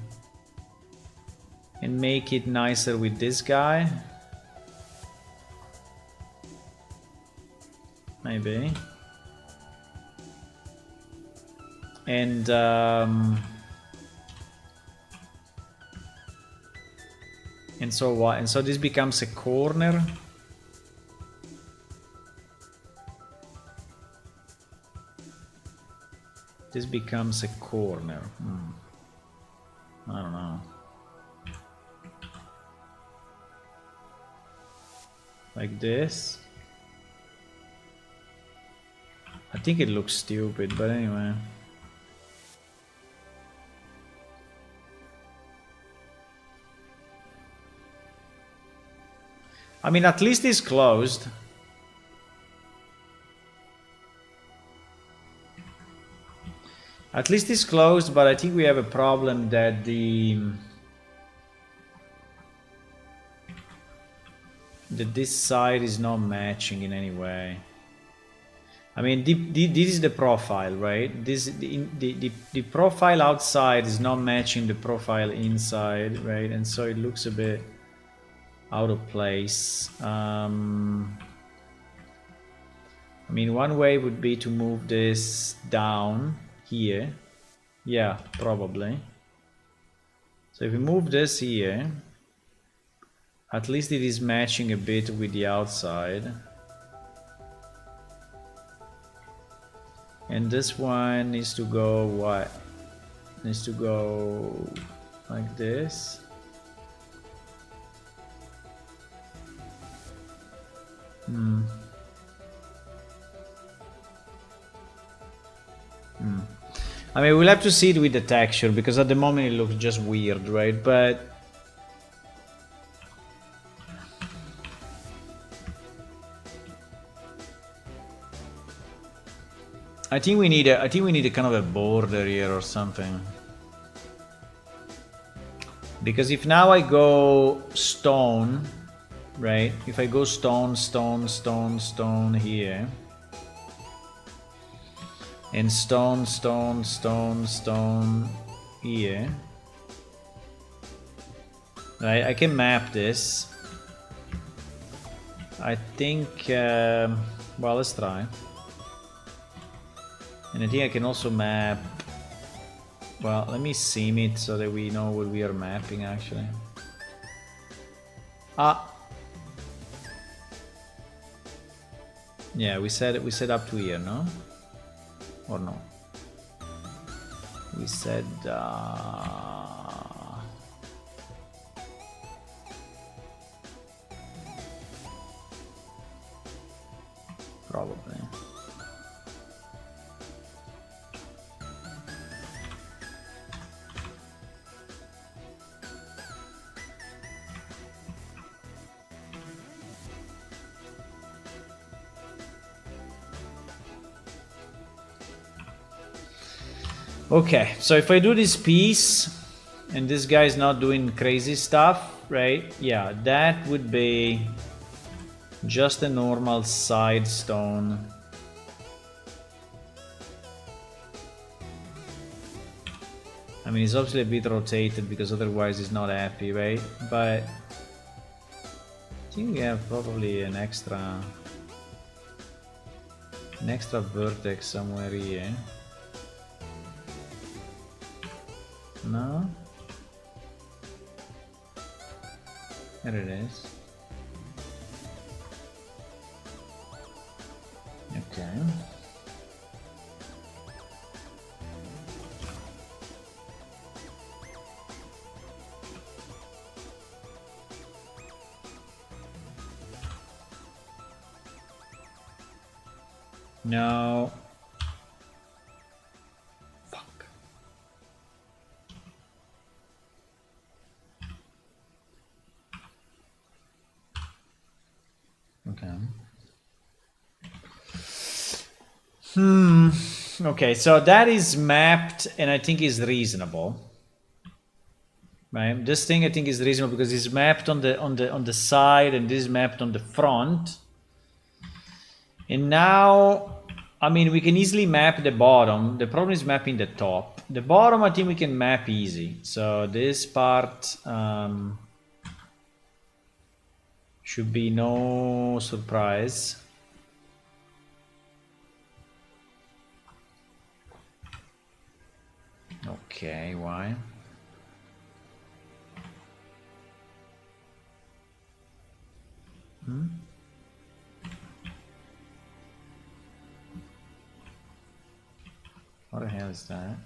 make it nicer with this guy. maybe. And so what? And so this becomes a corner. This becomes a corner. I don't know. Like this. I think it looks stupid, but anyway. I mean, at least it's closed. At least it's closed, but I think we have a problem that this side is not matching in any way. I mean, this is the profile, right? The profile outside is not matching the profile inside, right? And so it looks a bit out of place. I mean, one way would be to move this down here. Yeah, probably. So if we move this here, at least it is matching a bit with the outside. And this one needs to go what? Needs to go like this. I mean, we'll have to see it with the texture, because at the moment it looks just weird, right? But I think we need a kind of a border here or something. Because if now I go stone, right? If I go stone, stone, stone, stone here, and stone, stone, stone, stone here, right? I can map this. I think, well, let's try. And I think I can also map, well, let me sim it so that we know what we are mapping actually. Yeah, we said up to here, no? Or no? We said probably. Okay, so if I do this piece and this guy is not doing crazy stuff, right? Yeah, that would be just a normal side stone. I mean, it's obviously a bit rotated because otherwise it's not happy, right? But I think we have probably an extra vertex somewhere here. No? There it is. Okay. No. Fuck. Okay. Okay, so that is mapped and I think is reasonable. Right? This thing I think is reasonable because it's mapped on the side and this is mapped on the front. And now, I mean, we can easily map the bottom. The problem is mapping the top. The bottom, I think we can map easy. So this part should be no surprise. Okay, why? What the hell is that?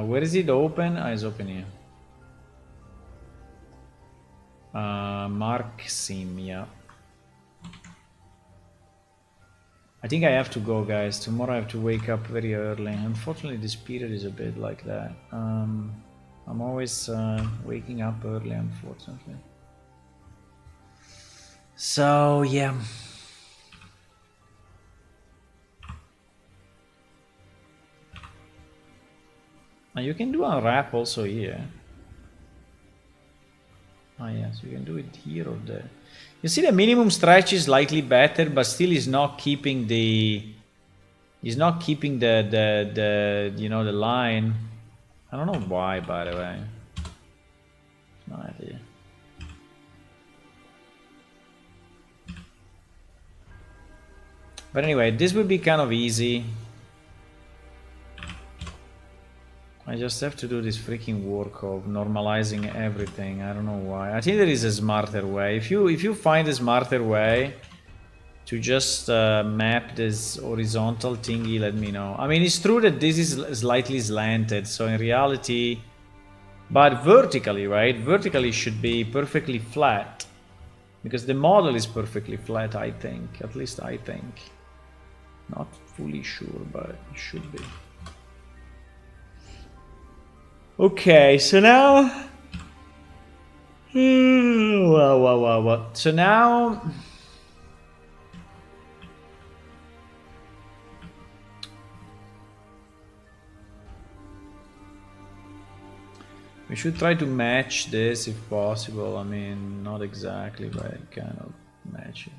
Where is it open? Ah, it's open here. Mark Sim, yeah. I think I have to go, guys. Tomorrow I have to wake up very early. Unfortunately, this period is a bit like that. I'm always waking up early, unfortunately. So, yeah. You can do a wrap also here. Ah, yes, you can do it here or there. You see, the minimum stretch is slightly better, but still is not keeping the... He's not keeping the you know, the line. I don't know why, by the way. No idea. But anyway, this would be kind of easy. I just have to do this freaking work of normalizing everything. I don't know why. I think there is a smarter way. If you find a smarter way to just map this horizontal thingy, let me know. I mean, it's true that this is slightly slanted, so in reality, but vertically, right? Vertically should be perfectly flat, because the model is perfectly flat, I think. At least I think. Not fully sure, but it should be. Okay, so now... Wow. So now... we should try to match this if possible. I mean, not exactly, but kind of match it.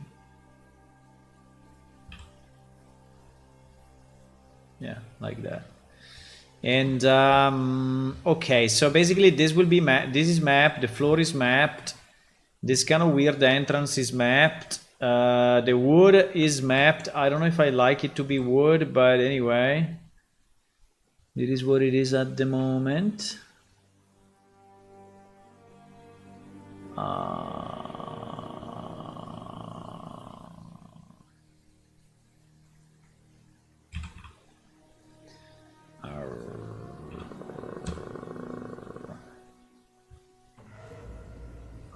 Yeah, like that. And okay, so basically this will be this is mapped, the floor is mapped, this kind of weird entrance is mapped, the wood is mapped. I don't know if I like it to be wood, but anyway, it is what it is at the moment.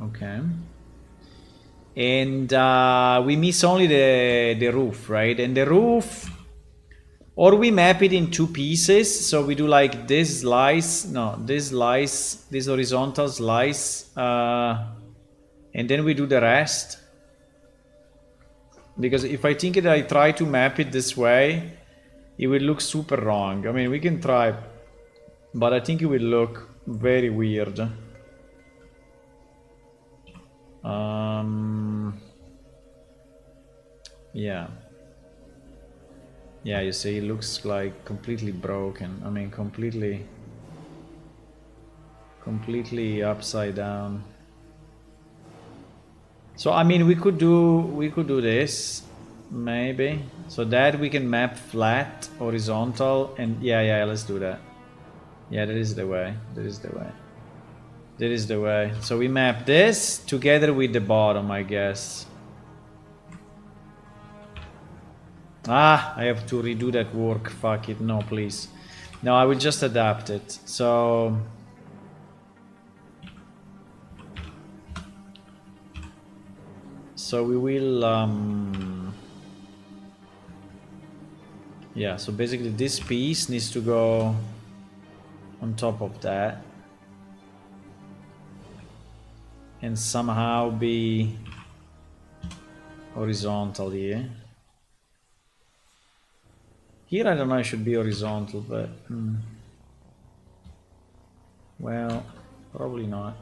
Okay. And we miss only the roof, right? And the roof, or we map it in two pieces. So we do like this slice, no, this slice, this horizontal slice, and then we do the rest. Because if I think that I try to map it this way, it will look super wrong. I mean, we can try, but I think it will look very weird. Yeah. Yeah, you see, it looks like completely broken. I mean, completely upside down. So I mean, we could do this, maybe. So that we can map flat, horizontal, and yeah, let's do that. Yeah, that is the way. That is the way. That is the way. So we map this together with the bottom, I guess. Ah, I have to redo that work. Fuck it. No, please. No, I will just adapt it. So... so we will... yeah, so basically this piece needs to go on top of that. And somehow be horizontal here. Here I don't know, it should be horizontal, but... well, probably not.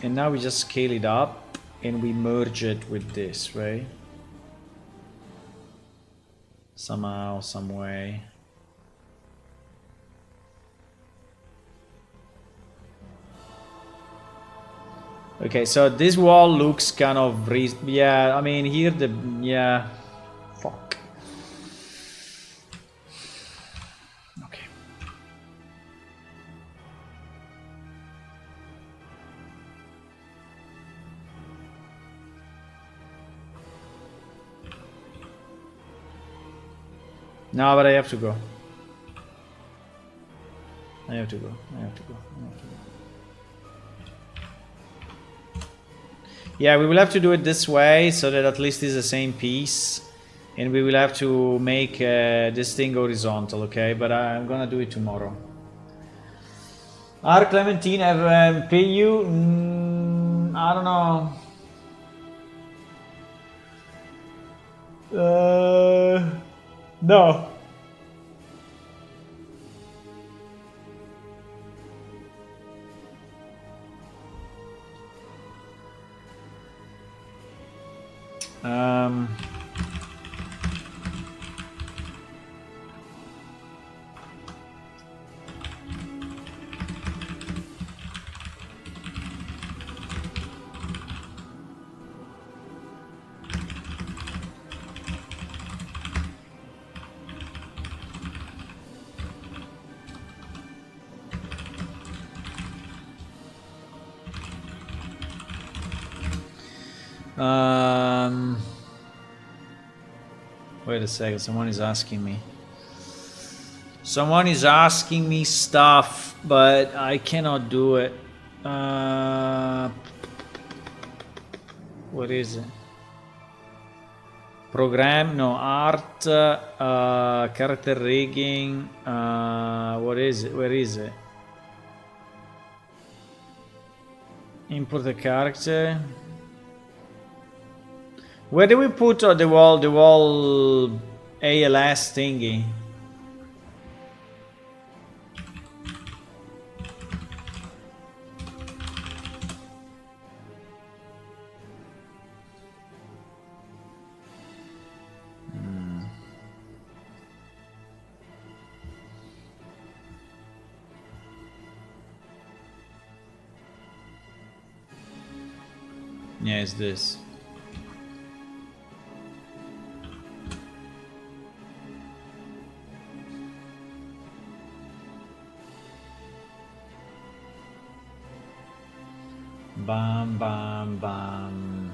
And now we just scale it up and we merge it with this, right? somehow, some way. Okay, so this wall looks kind of yeah. I mean, here yeah. Fuck. Okay. No, but I have to go. I have to go. Yeah, we will have to do it this way so that at least it's the same piece. And we will have to make this thing horizontal, okay? But I'm gonna do it tomorrow. Are Clementine have pay you? I don't know. No. Wait a second, someone is asking me. Someone is asking me stuff, but I cannot do it. What is it? Program, no, art, character rigging, what is it? Where is it? Import a character. Where do we put the wall ALS thingy? Yeah, it's this. Bam, bam, bam.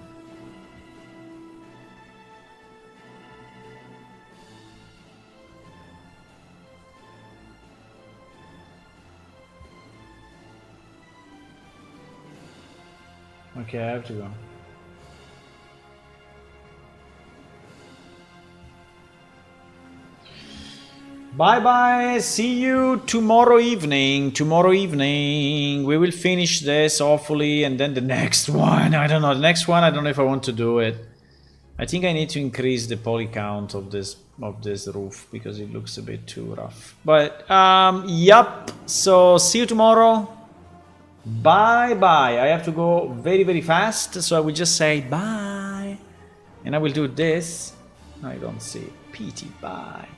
Okay, I have to go. Bye bye, see you tomorrow evening. Tomorrow evening we will finish this hopefully, and then the next one, I don't know, the next one I don't know if I want to do it. I think I need to increase the poly count of this roof because it looks a bit too rough. But yup, so see you tomorrow. Bye bye. I have to go very very fast, so I will just say bye, and I will do this. I don't see PT. Bye.